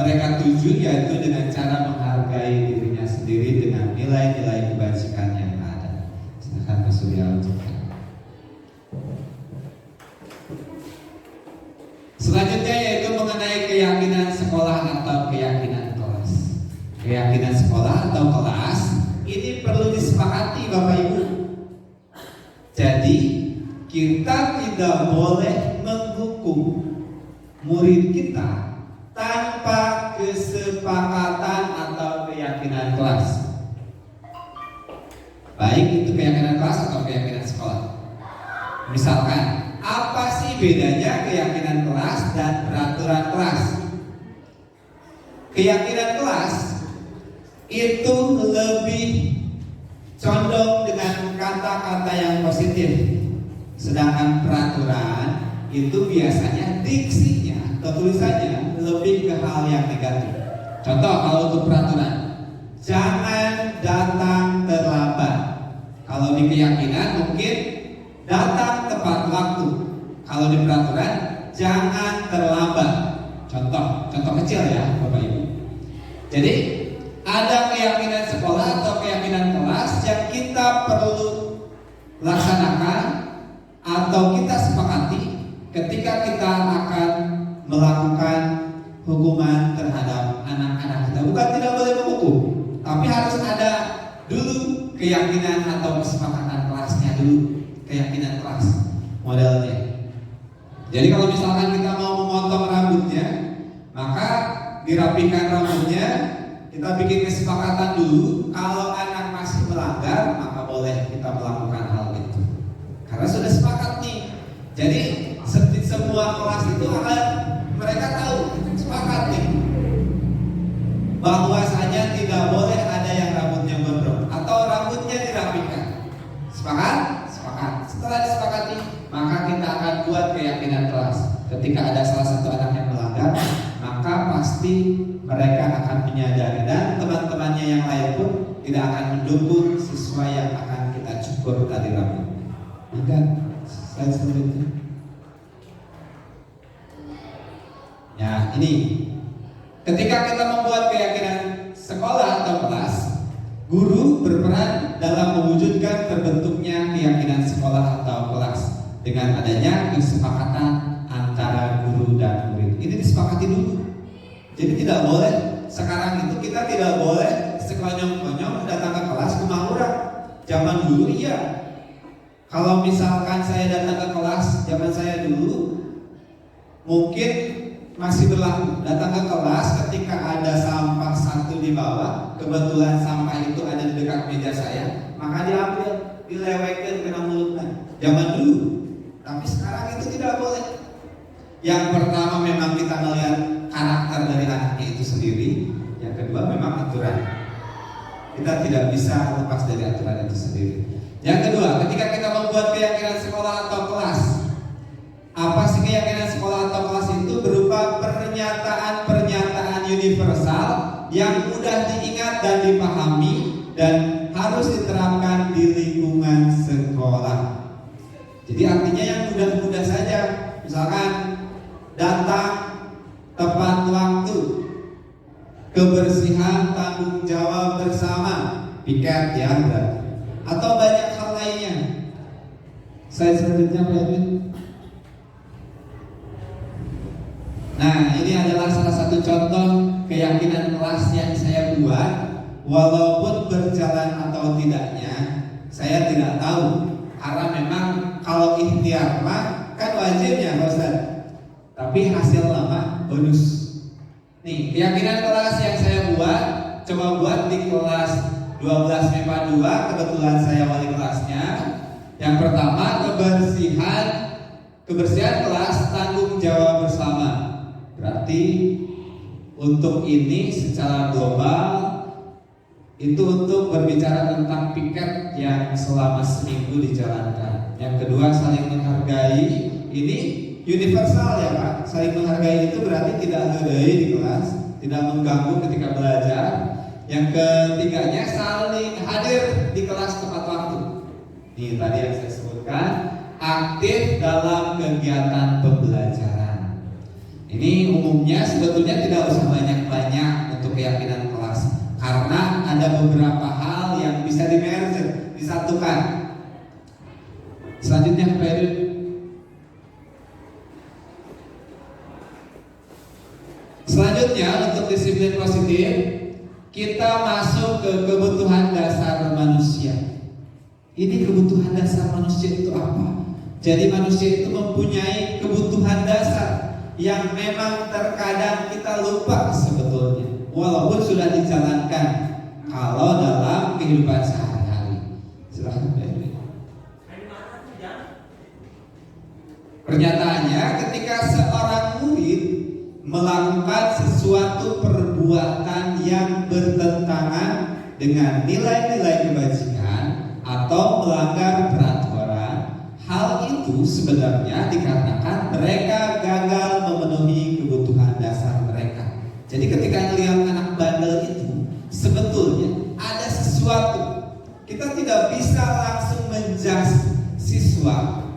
mereka tuju, yaitu dengan cara menghargai dirinya sendiri dengan nilai-nilai kebajikan yang ada. Silakan Mas Surya lanjutkan. Selanjutnya yaitu mengenai keyakinan sekolah atau keyakinan kelas. Keyakinan sekolah atau kelas ini perlu disepakati Bapak Ibu. Jadi kita tidak boleh menghukum murid kita tanpa kesepakatan atau keyakinan kelas. Baik itu keyakinan kelas atau keyakinan sekolah. Misalkan, apa sih bedanya keyakinan kelas dan peraturan kelas? Keyakinan kelas itu lebih condong dengan kata-kata yang positif, sedangkan peraturan itu biasanya diksinya atau tulisannya lebih ke hal yang negatif. Contoh kalau untuk peraturan, jangan datang terlambat. Kalau di keyakinan mungkin datang tepat waktu. Kalau di peraturan jangan terlambat. Contoh kecil ya Bapak Ibu. Jadi ada keyakinan sekolah atau keyakinan kelas yang kita perlu laksanakan atau kita sepakati ketika kita akan melakukan hukuman terhadap anak-anak kita. Bukan tidak boleh menghukum, tapi harus ada dulu keyakinan atau kesepakatan kelasnya dulu, keyakinan kelas modelnya. Jadi kalau misalkan kita mau memotong rambutnya, maka dirapikan rambutnya, kita bikin kesepakatan dulu. Kalau anak masih melanggar, maka boleh kita melakukan hal itu. Karena sudah sepakat nih. Jadi semua kelas itu akan mereka tahu, sepakat nih, bahwasanya tidak boleh ada yang rambutnya gondrong atau rambutnya dirapikan. Sepakat? Sepakat. Setelah disepakati, maka kita akan buat keyakinan kelas. Ketika ada salah satu anak yang melanggar, maka pasti mereka akan menyadari dan teman-temannya yang lain pun tidak akan mendukung siswa yang akan kita cukur tadi rambut. Enggak, saya seperti itu. Ya, ini ketika kita membuat keyakinan sekolah atau kelas, guru berperan dalam mewujudkan terbentuknya keyakinan sekolah atau kelas dengan adanya kesepakatan antara guru dan murid. Ini disepakati dulu. Jadi tidak boleh sekarang itu kita tidak boleh sekonyong-konyong datang ke kelas kemauran. Zaman dulu iya. Kalau misalkan saya datang ke kelas zaman saya dulu, mungkin masih berlaku. Datang ke kelas ketika ada sampah satu di bawah, kebetulan sampah itu ada di dekat meja saya, maka diambil, dilewekkan kena mulutnya. Zaman dulu. Tapi sekarang itu tidak boleh. Yang pertama memang kita melihat karakter dari anaknya itu sendiri. Yang kedua memang aturan. Kita tidak bisa lepas dari aturan itu sendiri. Yang kedua, ketika kita membuat keyakinan sekolah atau kelas, apa sih keyakinan sekolah atau kelas itu? Berupa pernyataan-pernyataan universal yang mudah diingat dan dipahami dan harus diterapkan di lingkungan sekolah. Jadi artinya yang mudah-mudah saja. Misalkan datang tepat waktu, kebersihan tanggung jawab bersama, piket ya berarti. Atau banyak hal lainnya. Saya selanjutnya Pak Edwin. Nah, ini adalah salah satu contoh keyakinan kelas yang saya buat. Walaupun berjalan atau tidaknya, saya tidak tahu. Karena memang kalau ikhtiar mah kan wajibnya Ustaz. Tapi hasil lama bonus. Nih, keyakinan kelas yang saya buat, coba buat di kelas 12 MIPA 2, kebetulan saya wali kelasnya. Yang pertama, kebersihan kelas tanggung jawab bersama. Berarti untuk ini secara global itu untuk berbicara tentang piket yang selama seminggu dijalankan. Yang kedua, saling menghargai. Ini universal ya Pak. Saling menghargai itu berarti tidak ngedeui di kelas, tidak mengganggu ketika belajar. Yang ketiganya, saling hadir di kelas tepat waktu. Ini tadi yang saya sebutkan, aktif dalam kegiatan pembelajaran. Ini umumnya sebetulnya tidak usah banyak-banyak untuk keyakinan kelas, karena ada beberapa hal yang bisa di-merge, disatukan. Selanjutnya Pak Edwin. Selanjutnya untuk disiplin positif, kita masuk ke kebutuhan dasar manusia. Ini kebutuhan dasar manusia itu apa? Jadi manusia itu mempunyai kebutuhan dasar yang memang terkadang kita lupa sebetulnya, walaupun sudah dijalankan kalau dalam kehidupan sehari-hari. Silahkan Pak Edwin. Pernyataannya, ketika seorang murid melakukan sesuatu perbuatan yang bertentangan dengan nilai-nilai kebajikan atau melanggar peraturan, hal itu sebenarnya dikarenakan mereka gagal memenuhi kebutuhan dasar mereka. Jadi ketika melihat anak bandel itu, sebetulnya ada sesuatu. Kita tidak bisa langsung menjudge siswa.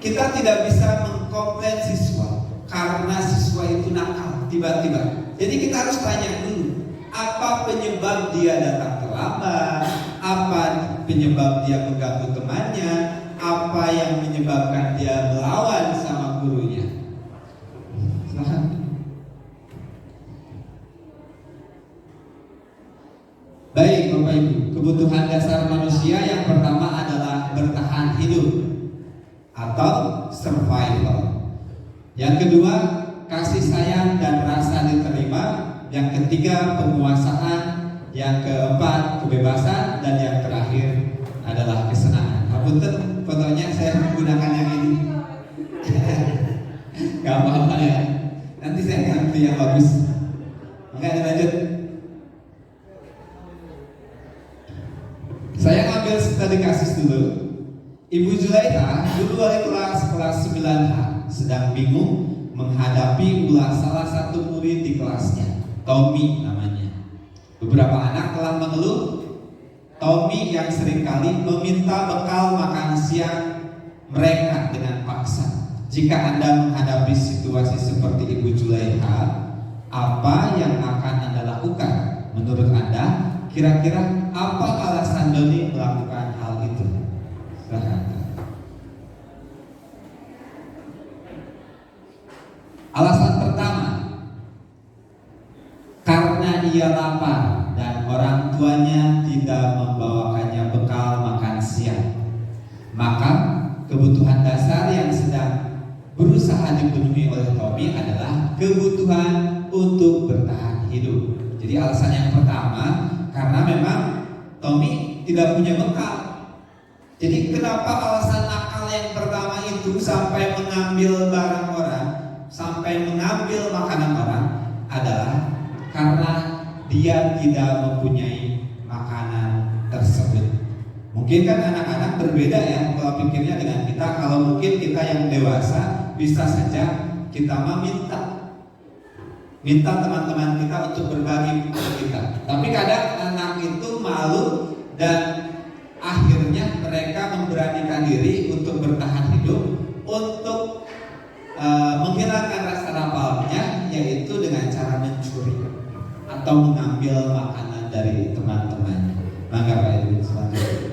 Kita tidak bisa mengkomplain siswa karena siswa itu nakal tiba-tiba. Jadi kita harus tanya dulu, apa penyebab dia datang terlambat? Apa penyebab dia mengganggu temannya? Apa yang menyebabkan dia melawan sama gurunya? Silahkan. Baik Bapak Ibu, kebutuhan dasar manusia yang pertama adalah bertahan hidup atau survival. Yang kedua, kasih sayang dan rasa diterima. Yang ketiga, penguasaan. Yang keempat, kebebasan. Dan yang terakhir adalah kesenangan. Punten, fotonya saya menggunakan yang ini. Gak apa-apa ya. Nanti saya ganti yang bagus. Oke, lanjut. Saya ngambil tadi kasus dulu. Ibu Zulaikha dulu wali kelas 9H sedang bingung menghadapi ulah salah satu murid di kelasnya, Tommy namanya. Beberapa anak telah mengeluh Tommy yang seringkali meminta bekal makan siang mereka dengan paksa. Jika Anda menghadapi situasi seperti Ibu Zulaikha, apa yang akan Anda lakukan? Menurut Anda, kira-kira apa alasan Doni melakukan hal itu? Alasan pertama, karena ia lapar dan orang tuanya tidak membawakannya bekal makan siang. Maka kebutuhan dasar yang sedang berusaha dipenuhi oleh Tommy adalah kebutuhan untuk bertahan hidup. Jadi alasan yang pertama, karena memang Tommy tidak punya bekal. Jadi kenapa alasan nakal yang pertama itu sampai mengambil barang orang, sampai mengambil makanan orang, adalah karena dia tidak mempunyai makanan tersebut. Mungkin kan anak-anak berbeda ya kalau pikirnya dengan kita. Kalau mungkin kita yang dewasa bisa saja kita minta teman-teman kita untuk berbagi ke kita. Tapi kadang anak itu malu dan akhirnya mereka memberanikan diri untuk bertahan hidup, untuk menghilangkan rasa laparnya, yaitu dengan cara mencuri atau mengambil makanan dari teman-temannya. Maka Pak Edwin selanjutnya.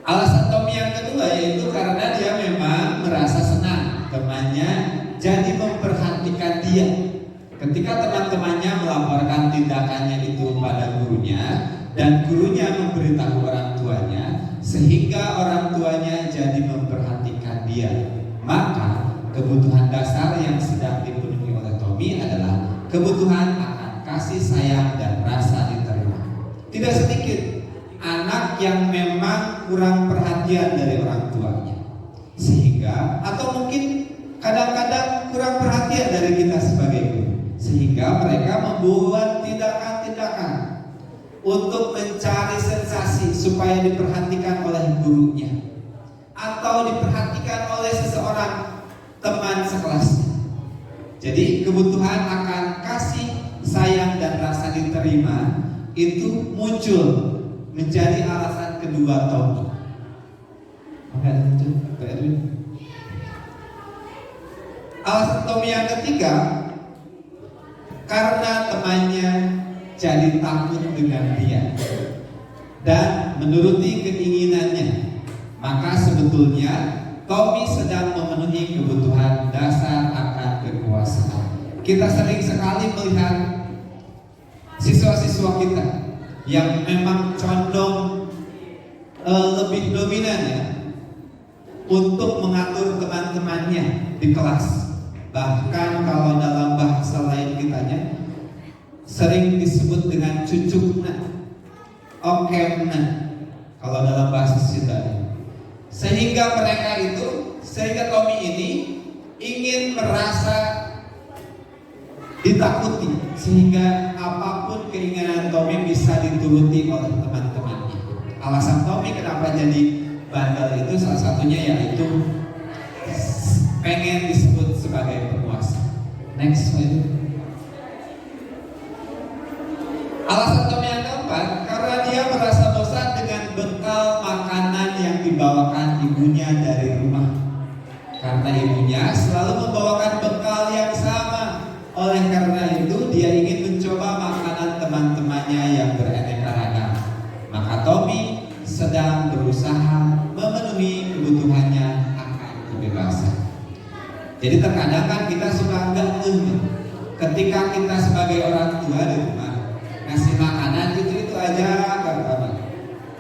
Alasan Tommy yang kedua yaitu karena dia memang merasa senang temannya jadi memperhatikan dia. Ketika teman-temannya melaporkan tindakannya itu pada gurunya dan gurunya memberitahu orang tuanya, sehingga orang tuanya jadi memperhatikan dia, maka kebutuhan dasar yang sedang dipenuhi oleh Tommy adalah kebutuhan akan kasih sayang dan rasa diterima. Tidak sedikit anak yang memang kurang perhatian dari orang tuanya, sehingga atau mungkin kadang-kadang kurang perhatian dari kita sebagai guru, sehingga mereka membuat tindakan-tindakan untuk mencari sensasi supaya diperhatikan oleh gurunya atau diperhatikan oleh seseorang teman sekelasnya. Jadi kebutuhan akan kasih sayang dan rasa diterima itu muncul menjadi alasan kedua Tommy. Alasan Tommy yang ketiga, karena temannya jadi takut dengan dia dan menuruti keinginannya, maka sebetulnya Tommy sedang memenuhi kebutuhan dasar akan kita sering sekali melihat siswa-siswa kita yang memang condong lebih dominan ya untuk mengatur teman-temannya di kelas. Bahkan kalau dalam bahasa lain kitanya sering disebut dengan cucukna, okemna kalau dalam bahasa Sunda. Sehingga Tommy ini ingin merasa ditakuti, sehingga apapun keinginan Tommy bisa dituruti oleh teman-temannya. Alasan Tommy kenapa jadi bandel itu salah satunya yaitu pengen disebut sebagai penguasa. Next slide. Alasan Tommy yang keempat, karena dia merasa bosan dengan bekal makanan yang dibawakan ibunya dari rumah. Karena ibunya selalu membawakan bekal yang sama. Oleh karena itu dia ingin mencoba makanan teman-temannya yang beraneka ragam. Maka Tommy sedang berusaha memenuhi kebutuhannya akan kebebasan. Jadi terkadang kan kita suka enggak ketika kita sebagai orang tua di rumah ngasih makanan itu aja kan.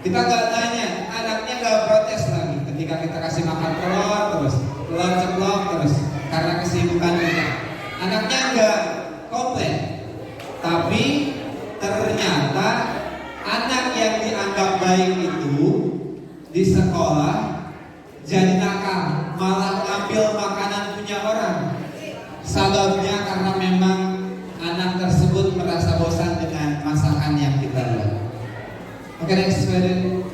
Kita nggak tanya, anaknya nggak protes lagi ketika kita kasih makan telur ceplok terus karena kesibukan kita. Anaknya nggak komplain, tapi ternyata anak yang dianggap baik itu di sekolah jadi nakal, malah ngambil makanan punya orang. Sebabnya karena memang anak tersebut merasa bosan dengan masakan yang kita buat. Oke, next slide.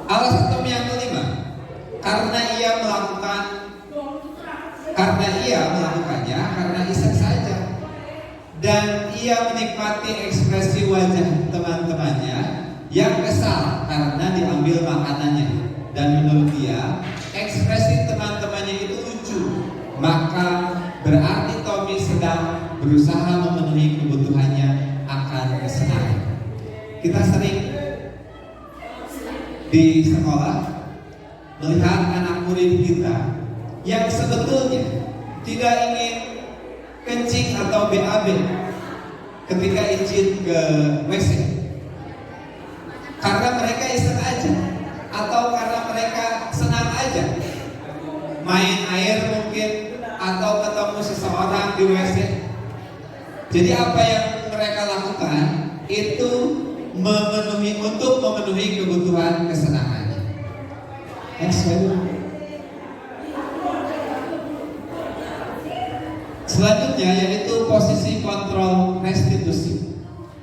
Alasan Tommy yang kelima, karena ia melakukannya karena iseng saja, dan ia menikmati ekspresi wajah teman-temannya yang kesal karena diambil makanannya, dan menurut dia ekspresi teman-temannya itu lucu, maka berarti Tommy sedang berusaha memenuhi kebutuhannya akan kesenangan. Kita sering di sekolah melihat anak murid kita yang sebetulnya tidak ingin kencing atau BAB ketika izin ke WC, karena mereka iseng aja atau karena mereka senang aja main air mungkin atau ketemu seseorang di WC. Jadi apa yang mereka lakukan itu untuk memenuhi kebutuhan kesenangannya. Next slide. Selanjutnya yaitu posisi kontrol restitusi.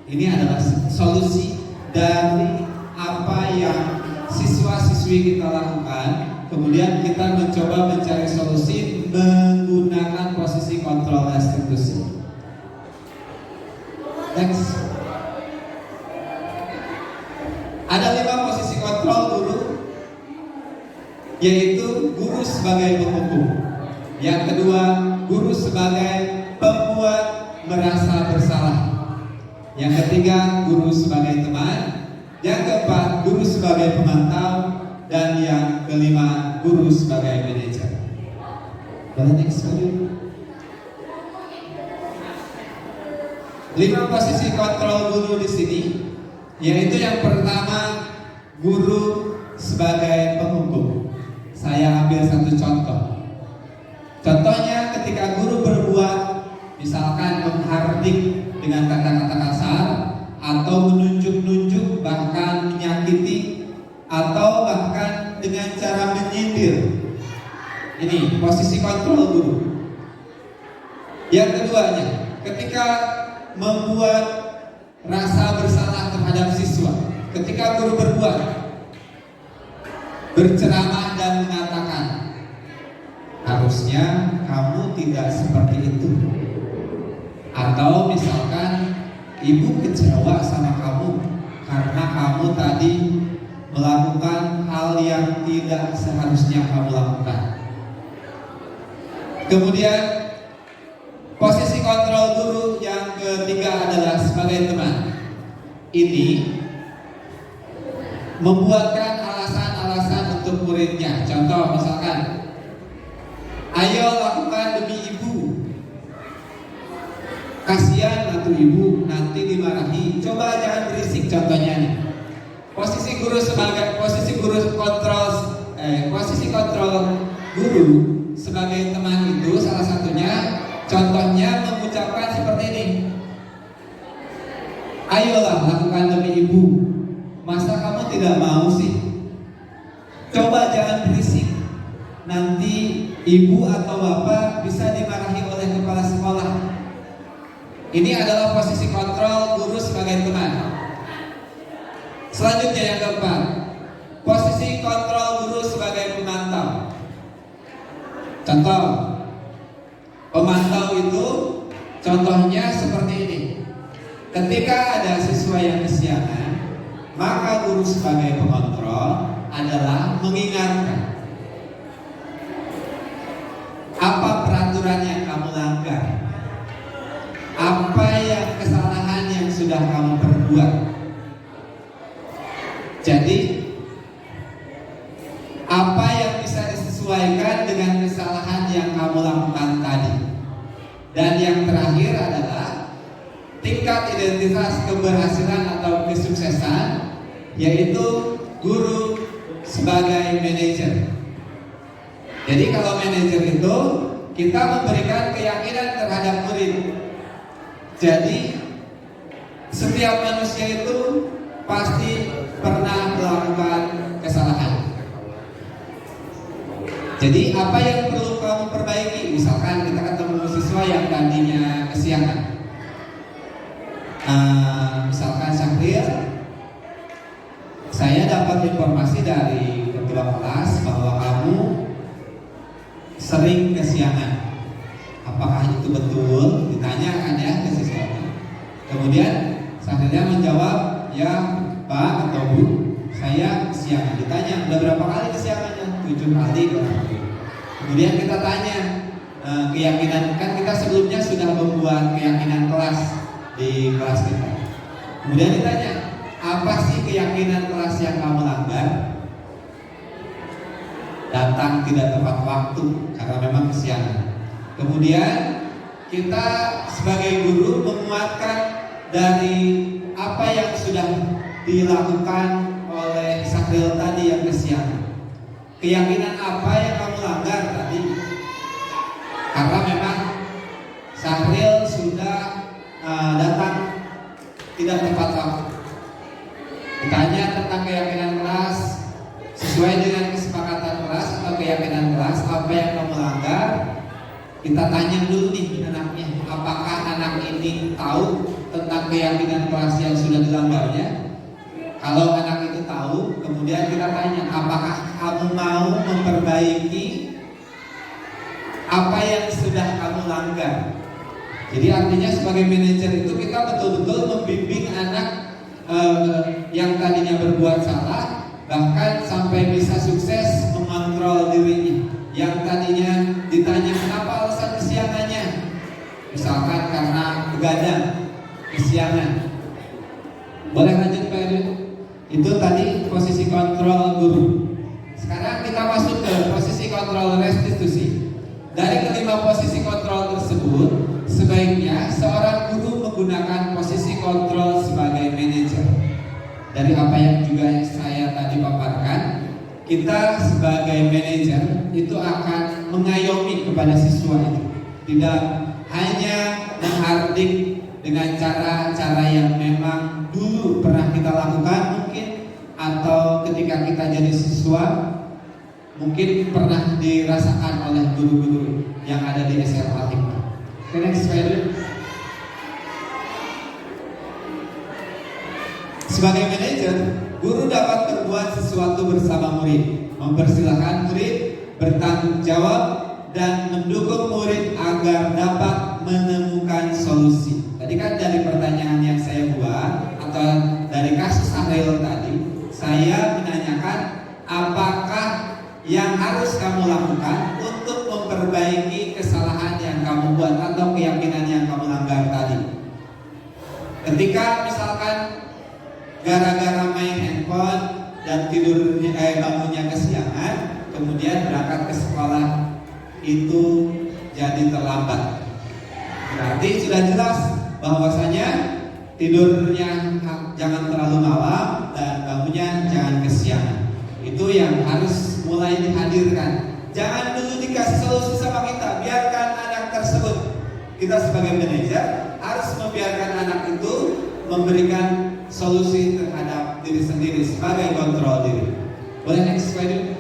Ini adalah solusi dari apa yang siswa-siswi kita lakukan. Kemudian kita mencoba mencari solusi menggunakan posisi kontrol restitusi. Next. Ada 5 posisi kontrol guru, yaitu guru sebagai penghukum. Yang kedua, guru sebagai pembuat merasa bersalah. Yang ketiga, guru sebagai teman. Yang keempat, guru sebagai pemantau. Dan yang kelima, guru sebagai manajer. Next, 5 posisi kontrol guru di sini, yaitu yang pertama, guru sebagai penghukum. Saya ambil satu contoh. Contohnya ketika guru berbuat, misalkan menghardik dengan kata-kata kasar, atau menunjuk-nunjuk, bahkan menyakiti, atau bahkan dengan cara menyindir. Ini posisi kontrol guru. Yang keduanya, ketika membuat rasa bersalah terhadap siswa. Ketika guru berbuat, berceramah dan mengatakan, harusnya kamu tidak seperti itu. Atau misalkan, ibu kecewa sama kamu karena kamu tadi melakukan hal yang tidak seharusnya kamu lakukan. Kemudian posisi kontrol guru yang ketiga adalah sebagai teman. Ini membuatkan alasan-alasan untuk muridnya. Contoh misalkan, Ayo lakukan demi ibu. Kasihan atuh ibu nanti dimarahi. Coba jangan berisik contohnya nih. Posisi kontrol guru sebagai teman itu salah satunya contohnya mengucapkan seperti ini. Ayolah lakukan demi ibu. Masa kamu tidak mau sih? Coba jangan berisik. Nanti ibu atau bapak bisa dimarahi oleh kepala sekolah. Ini adalah posisi kontrol guru sebagai teman. Selanjutnya yang keempat, posisi kontrol guru sebagai pemantau. Contoh, pemantau itu contohnya seperti ini. Ketika ada siswa yang kesiangan, maka guru sebagai pengontrol adalah mengingatkan. Apa peraturan yang kamu langgar? Apa yang kesalahan yang sudah kamu perbuat? Jadi apa yang bisa disesuaikan dengan kesalahan yang kamu lakukan tadi? Dan yang terakhir adalah tingkat identitas keberhasilan atau kesuksesan, yaitu guru sebagai manajer. Jadi kalau manajer itu kita memberikan keyakinan terhadap murid. Jadi setiap manusia itu pasti pernah melakukan kesalahan. Jadi apa yang perlu kamu perbaiki? Misalkan kita ketemu siswa yang tadinya kesiangan. Misalkan Syahrir, saya dapat informasi dari ketua kelas bahwa kamu sering kesiangan. Apakah itu betul? Ditanyakan ya ke siswanya. Kemudian Syahrirnya menjawab, ya Pak atau Bu, saya kesiangan. Ditanya, udah berapa kali kesiangannya? 7 kali. Kemudian kita tanya keyakinan, kan kita sebelumnya sudah membuat keyakinan kelas di kelas kita. Kemudian ditanya, apa sih keyakinan kelas yang kamu langgar? Datang tidak tepat waktu karena memang kesiangan. Kemudian kita sebagai guru menguatkan dari apa yang sudah dilakukan oleh Syahrir tadi yang kesiangan. Keyakinan apa yang kamu langgar tadi? Karena memang Syahrir sudah datang tidak tepat waktu. Ditanya tentang keyakinan kelas sesuai dengan kesepakatan kelas atau keyakinan kelas, apa yang kamu langgar? Kita tanya dulu nih anaknya, apakah anak ini tahu tentang keyakinan kelas yang sudah dilanggarnya? Kalau anak itu tahu, kemudian kita tanya, apakah kamu mau memperbaiki apa yang sudah kamu langgar? Jadi artinya sebagai manajer itu kita betul-betul membimbing anak yang tadinya berbuat salah, bahkan sampai bisa sukses mengontrol dirinya. Yang tadinya ditanya kenapa alasan kesiangannya, misalkan karena begadang, kesiangan. Boleh lanjut Pak Edwin? Itu tadi posisi kontrol guru. Sekarang kita masuk ke posisi kontrol restitusi. Dari kelima posisi kontrol tersebut, sebaiknya seorang guru menggunakan posisi kontrol sebagai manajer. Dari apa yang juga saya tadi paparkan, kita sebagai manajer itu akan mengayomi kepada siswa itu, tidak hanya menghardik dengan cara-cara yang memang dulu pernah kita lakukan mungkin, atau ketika kita jadi siswa mungkin pernah dirasakan oleh guru-guru yang ada di SMA Hikmah. Next slide. Sebagai manajer, guru dapat berbuat sesuatu bersama murid, mempersilahkan murid bertanggung jawab dan mendukung murid agar dapat menemukan solusi. Tadi kan dari pertanyaan yang saya buat atau dari kasus Syahrir tadi, saya menanyakan apakah yang harus kamu lakukan untuk memperbaiki kesalahan yang kamu buat atau keyakinan yang kamu langgar tadi. Ketika misalkan gara-gara main handphone dan tidurnya bangunnya kesiangan, kemudian berangkat ke sekolah itu jadi terlambat. Berarti sudah jelas bahwasanya tidurnya jangan terlalu malam dan bangunnya jangan kesiangan. Itu yang harus mulai dihadirkan. Jangan dulu dikasih solusi sama kita, biarkan anak tersebut. Kita sebagai manajer harus membiarkan anak itu memberikan solusi terhadap diri sendiri sebagai kontrol diri. Boleh next slide?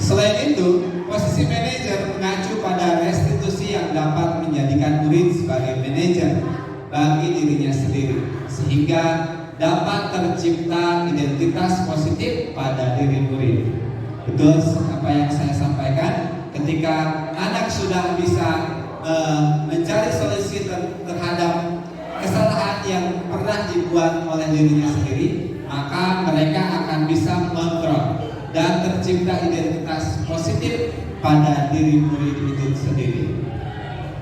Selain itu, posisi manajer mengacu pada restitusi yang dapat menjadikan murid sebagai manajer bagi dirinya sendiri, sehingga dapat tercipta identitas positif pada diri murid. Betul apa yang saya sampaikan? Ketika anak sudah bisa mencari solusi terhadap kesalahan yang pernah dibuat oleh dirinya sendiri, maka mereka akan bisa mengontrol dan tercipta identitas positif pada diri murid itu sendiri.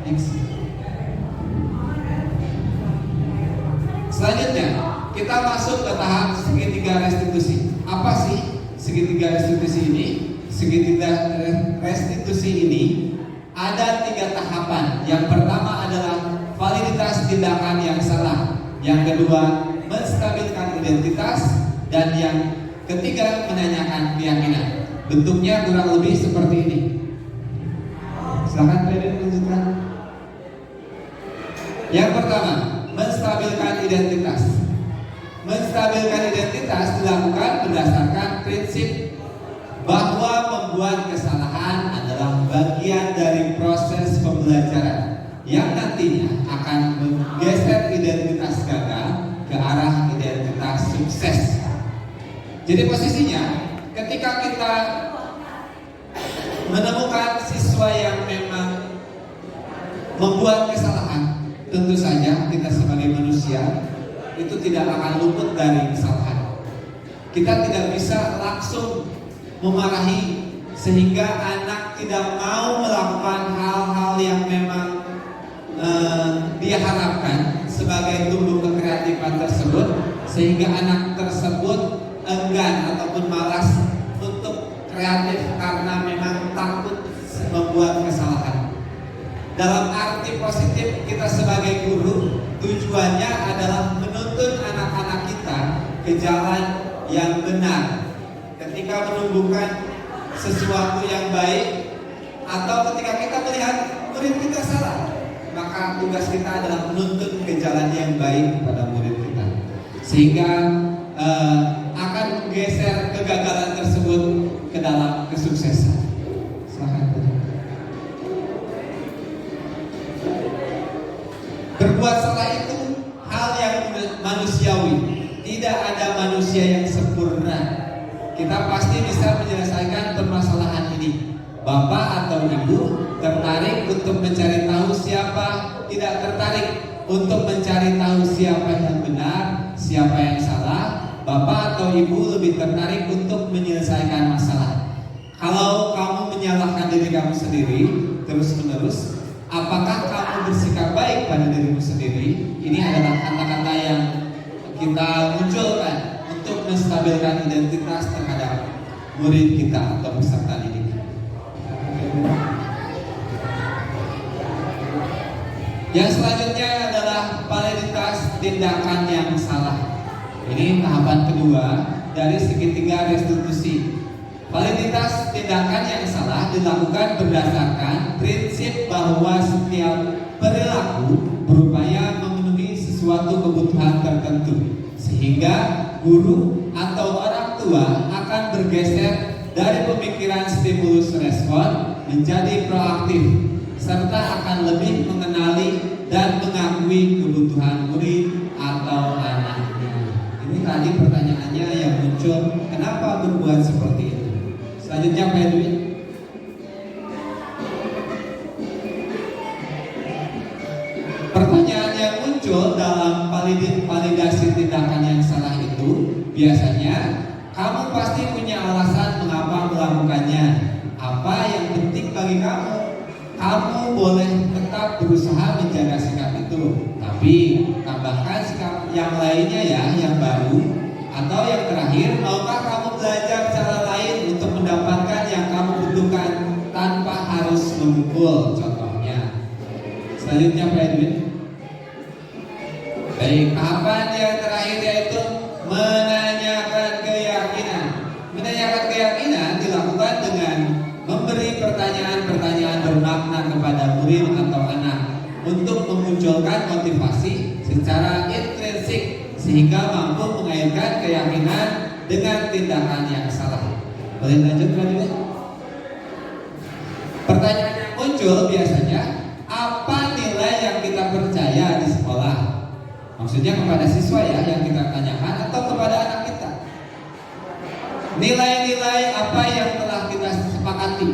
Next. Selanjutnya kita masuk ke tahap segitiga restitusi. Apa sih segitiga restitusi ini? Segitiga restitusi ini ada 3 tahapan. Yang pertama adalah validitas tindakan yang salah. Yang kedua, menstabilkan identitas. Dan yang ketiga, menanyakan keyakinan. Bentuknya kurang lebih seperti ini. Silakan Pak lanjutkan. Yang pertama, menstabilkan identitas. Menstabilkan identitas dilakukan berdasarkan prinsip bahwa membuat kesalahan adalah bagian dari proses pembelajaran yang nantinya akan menggeser identitas gagal ke arah identitas sukses. Jadi posisinya ketika kita menemukan siswa yang memang membuat kesalahan, tentu saja kita sebagai manusia itu tidak akan luput dari kesalahan. Kita tidak bisa langsung memarahi sehingga anak tidak mau melakukan hal-hal yang memang dia harapkan sebagai tumbuh kekreatifan tersebut, sehingga anak tersebut enggan ataupun malas untuk kreatif karena memang takut membuat kesalahan. Dalam arti positif, kita sebagai guru tujuannya adalah menuntun anak-anak kita ke jalan yang benar. Ketika menumbuhkan sesuatu yang baik atau ketika kita melihat murid kita salah, maka tugas kita adalah menuntun ke jalan yang baik pada murid kita, sehingga akan menggeser kegagalan tersebut ke dalam kesuksesan. Silahkan. Berbuat salah itu hal yang manusiawi. Tidak ada manusia yang sempurna. Kita pasti bisa menyelesaikan permasalahan ini. Bapak atau ibu tertarik untuk mencari tahu siapa tidak tertarik untuk mencari tahu siapa yang benar, siapa yang salah. Bapak atau ibu lebih tertarik untuk menyelesaikan masalah. Kalau kamu menyalahkan diri kamu sendiri terus-menerus, apakah kamu bersikap baik pada dirimu sendiri? Ini adalah kata-kata yang kita munculkan untuk menstabilkan identitas terhadap murid kita atau peserta didik. Yang selanjutnya adalah validitas tindakan yang salah. Ini tahapan kedua dari segitiga restitusi. Validitas tindakan yang salah dilakukan berdasarkan prinsip bahwa setiap perilaku berupaya memenuhi sesuatu kebutuhan tertentu, sehingga guru atau orang tua akan bergeser dari pemikiran stimulus respon menjadi proaktif, serta akan lebih mengenali dan mengakui kebutuhan murid atau anaknya. Ini tadi pertanyaannya yang muncul, kenapa berbuat seperti itu? Selanjutnya Pak Edwin. Pertanyaan yang muncul dalam validasi tindakan yang salah itu, biasanya kamu pasti punya alasan mengapa melakukannya. Apa yang penting bagi kamu? Kamu boleh tetap berusaha menjaga sikap itu, tapi tambahkan sikap yang lainnya ya, yang baru. Atau yang terakhir, maukah kamu belajar cara lain untuk mendapatkan yang unggul contohnya. Selanjutnya Pak Edwin. Baik, tahapan yang terakhir yaitu menanyakan keyakinan. Menanyakan keyakinan dilakukan dengan memberi pertanyaan-pertanyaan bermakna kepada murid atau anak untuk memunculkan motivasi secara intrinsik sehingga mampu mengaitkan keyakinan dengan tindakan yang salah. Boleh lanjut Pak Edwin? Pertanyaan yang muncul biasanya, apa nilai yang kita percaya di sekolah? Maksudnya kepada siswa ya yang kita tanyakan atau kepada anak kita. Nilai-nilai apa yang telah kita sepakati?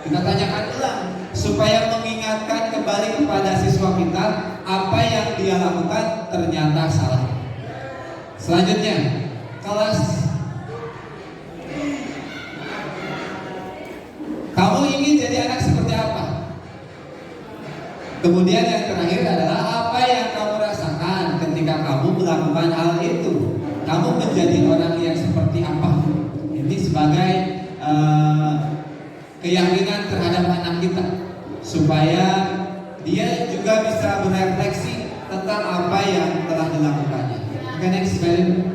Kita tanyakan ulang supaya mengingatkan kembali kepada siswa kita apa yang dia lakukan ternyata salah. Selanjutnya, kelas. Kamu ingin jadi anak seperti apa? Kemudian yang terakhir adalah apa yang kamu rasakan ketika kamu melakukan hal itu. Kamu menjadi orang yang seperti apa? Ini sebagai keyakinan terhadap anak kita, supaya dia juga bisa berefleksi tentang apa yang telah dilakukannya. Oke, next slide.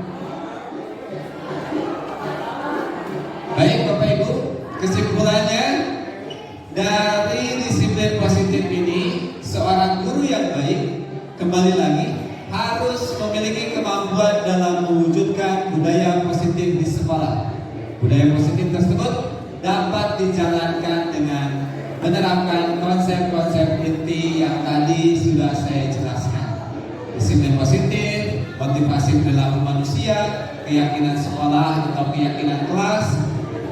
Baik Bapak Ibu, kesimpulannya dari disiplin positif ini, seorang guru yang baik kembali lagi harus memiliki kemampuan dalam mewujudkan budaya positif di sekolah. Budaya positif tersebut dapat dijalankan dengan menerapkan konsep-konsep inti yang tadi sudah saya jelaskan. Disiplin positif, motivasi perilaku manusia, keyakinan sekolah atau keyakinan kelas,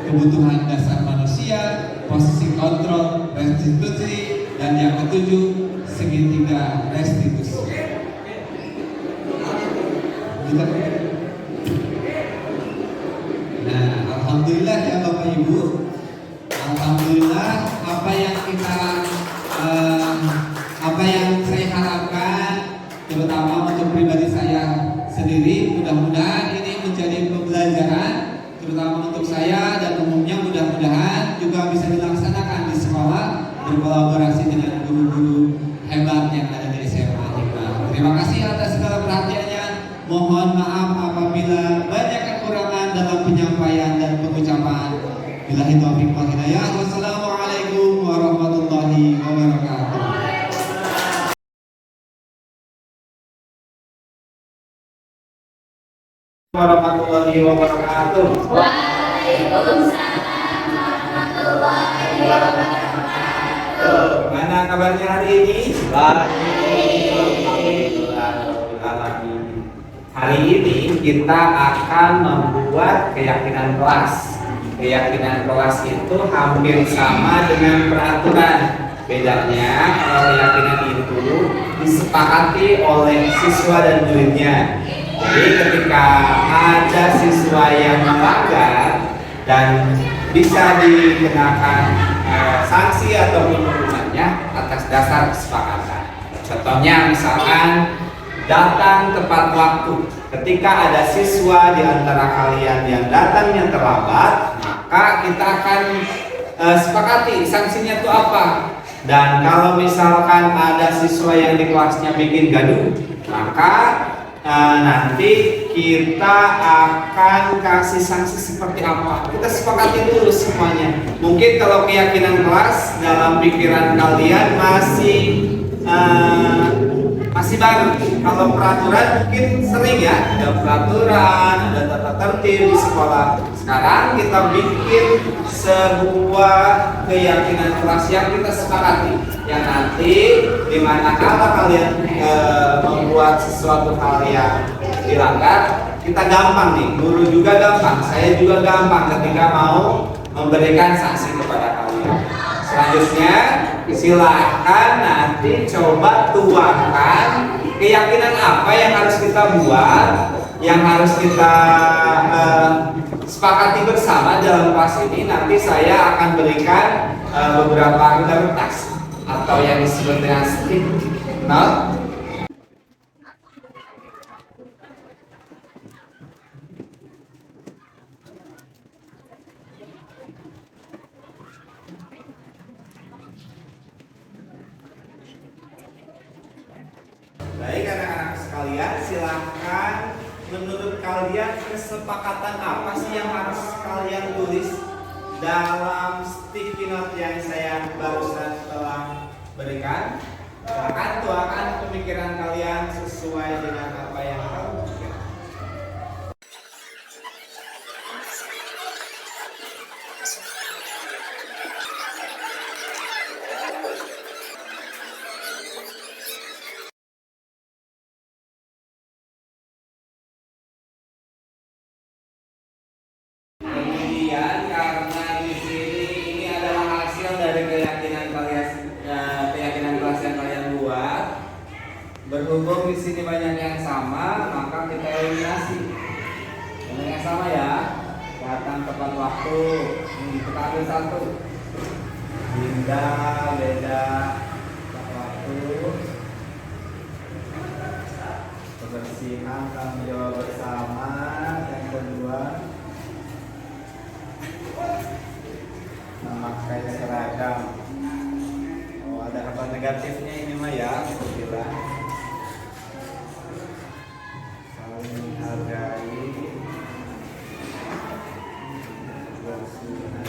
kebutuhan dasar manusia, posisi kontrol, restitusi, dan yang ketujuh, segitiga restitusi. Nah, alhamdulillah ya Bapak Ibu, alhamdulillah apa yang saya harapkan, terutama untuk pribadi saya sendiri, mudah-mudahan ini menjadi pembelajaran, terutama untuk saya dan umumnya, mudah-mudahan juga bisa dilaksanakan di sekolah berkolaborasi dengan guru-guru hebat yang ada di SMA Hikmah. Terima kasih atas segala perhatiannya. Mohon maaf apabila banyak kekurangan dalam penyampaian dan pengucapan. Billahi taufiq wal hidayah. Wassalamualaikum warahmatullahi wabarakatuh. Warahmatullahi wabarakatuh. Waalaikumsalam warahmatullahi wabarakatuh. Gimana kabarnya hari ini? Baik. Hari ini kita akan membuat keyakinan kelas. Keyakinan kelas itu hampir sama dengan peraturan. Bedanya kalau keyakinan itu disepakati oleh siswa dan muridnya. Jadi ketika ada siswa yang melanggar dan bisa dikenakan sanksi ataupun hukumannya atas dasar kesepakatan. Contohnya misalkan datang tepat waktu. Ketika ada siswa di antara kalian yang datangnya terlambat, maka kita akan sepakati sanksinya itu apa. Dan kalau misalkan ada siswa yang di kelasnya bikin gaduh, maka nanti kita akan kasih sanksi seperti apa. Kita sepakati dulu semuanya. Mungkin kalau keyakinan kelas dalam pikiran kalian masih baru. Kalau peraturan mungkin sering ya, ada peraturan, ada tata tertib di sekolah. Sekarang kita bikin sebuah keyakinan kelas yang kita sepakati, yang nanti dimana kalau kalian membuat sesuatu hal yang dilanggar, kita gampang nih, guru juga gampang, saya juga gampang ketika mau memberikan sanksi kepada kalian. Selanjutnya silahkan nanti coba tuangkan keyakinan apa yang harus kita buat, yang harus kita sepakati bersama dalam kelas ini. Nanti saya akan berikan beberapa kertas atau yang disebut dengan stick note. kalian kesepakatan apa sih yang harus kalian tulis dalam sticky note yang saya barusan telah berikan? Silakan tuangkan pemikiran kalian sesuai dengan apa yang kamu pikirkan. Kemudian karena di sini ini adalah hasil dari keyakinan kalian, keyakinan kelas yang kalian buat. Berhubung di sini banyak yang sama, maka kita eliminasi. Banyak yang sama ya. Datang tepat waktu. Kita ambil satu. Beda, beda. Tepat waktu. Kebersihan, tanggung jawab bersama. Yang kedua, memakai seragam. Oh, ada hal negatifnya ini mah ya, aku bilang. Saling menghargai. Kebersihan.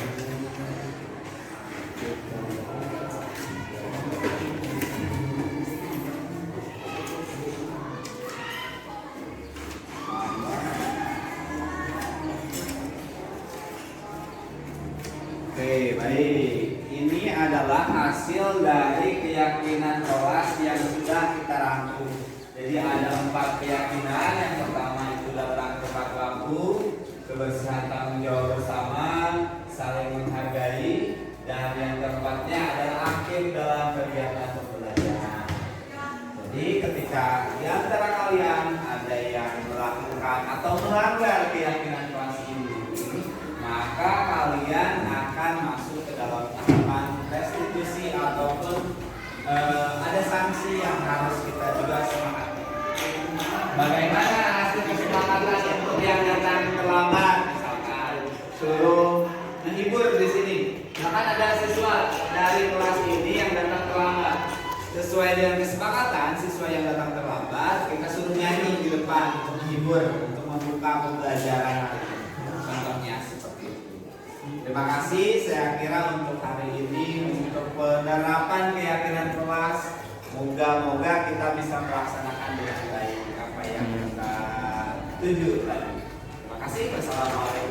Oke, baik. Ini adalah hasil dari keyakinan kelas yang sudah kita rangkum. Jadi ada 4 keyakinan. Yang pertama itu datang tepat waktu, kebersihan, tanggung jawab bersama, saling menghargai, dan yang keempatnya adalah aktif dalam kegiatan pembelajaran. Jadi ketika di antara kalian ada yang melakukan atau melanggar keyakinan kelas ini, maka kalian akan masuk ke dalam tahapan restitusi ataupun ada sanksi yang harus kita juga sepakati. Bagaimana hasil kesepakatan untuk yang datang terlambat? Misalkan suruh menghibur di sini. Misalkan ada siswa dari kelas ini yang datang terlambat. Sesuai dengan kesepakatan, siswa yang datang terlambat kita suruh nyanyi di depan untuk menghibur, untuk membuka pembelajaran hari ini. Contohnya seperti itu. Terima kasih. Saya kira untuk hari ini untuk penerapan keyakinan kelas, moga-moga kita bisa melaksanakan dengan baik apa yang kita tuju tadi. Terima kasih. Wassalamualaikum.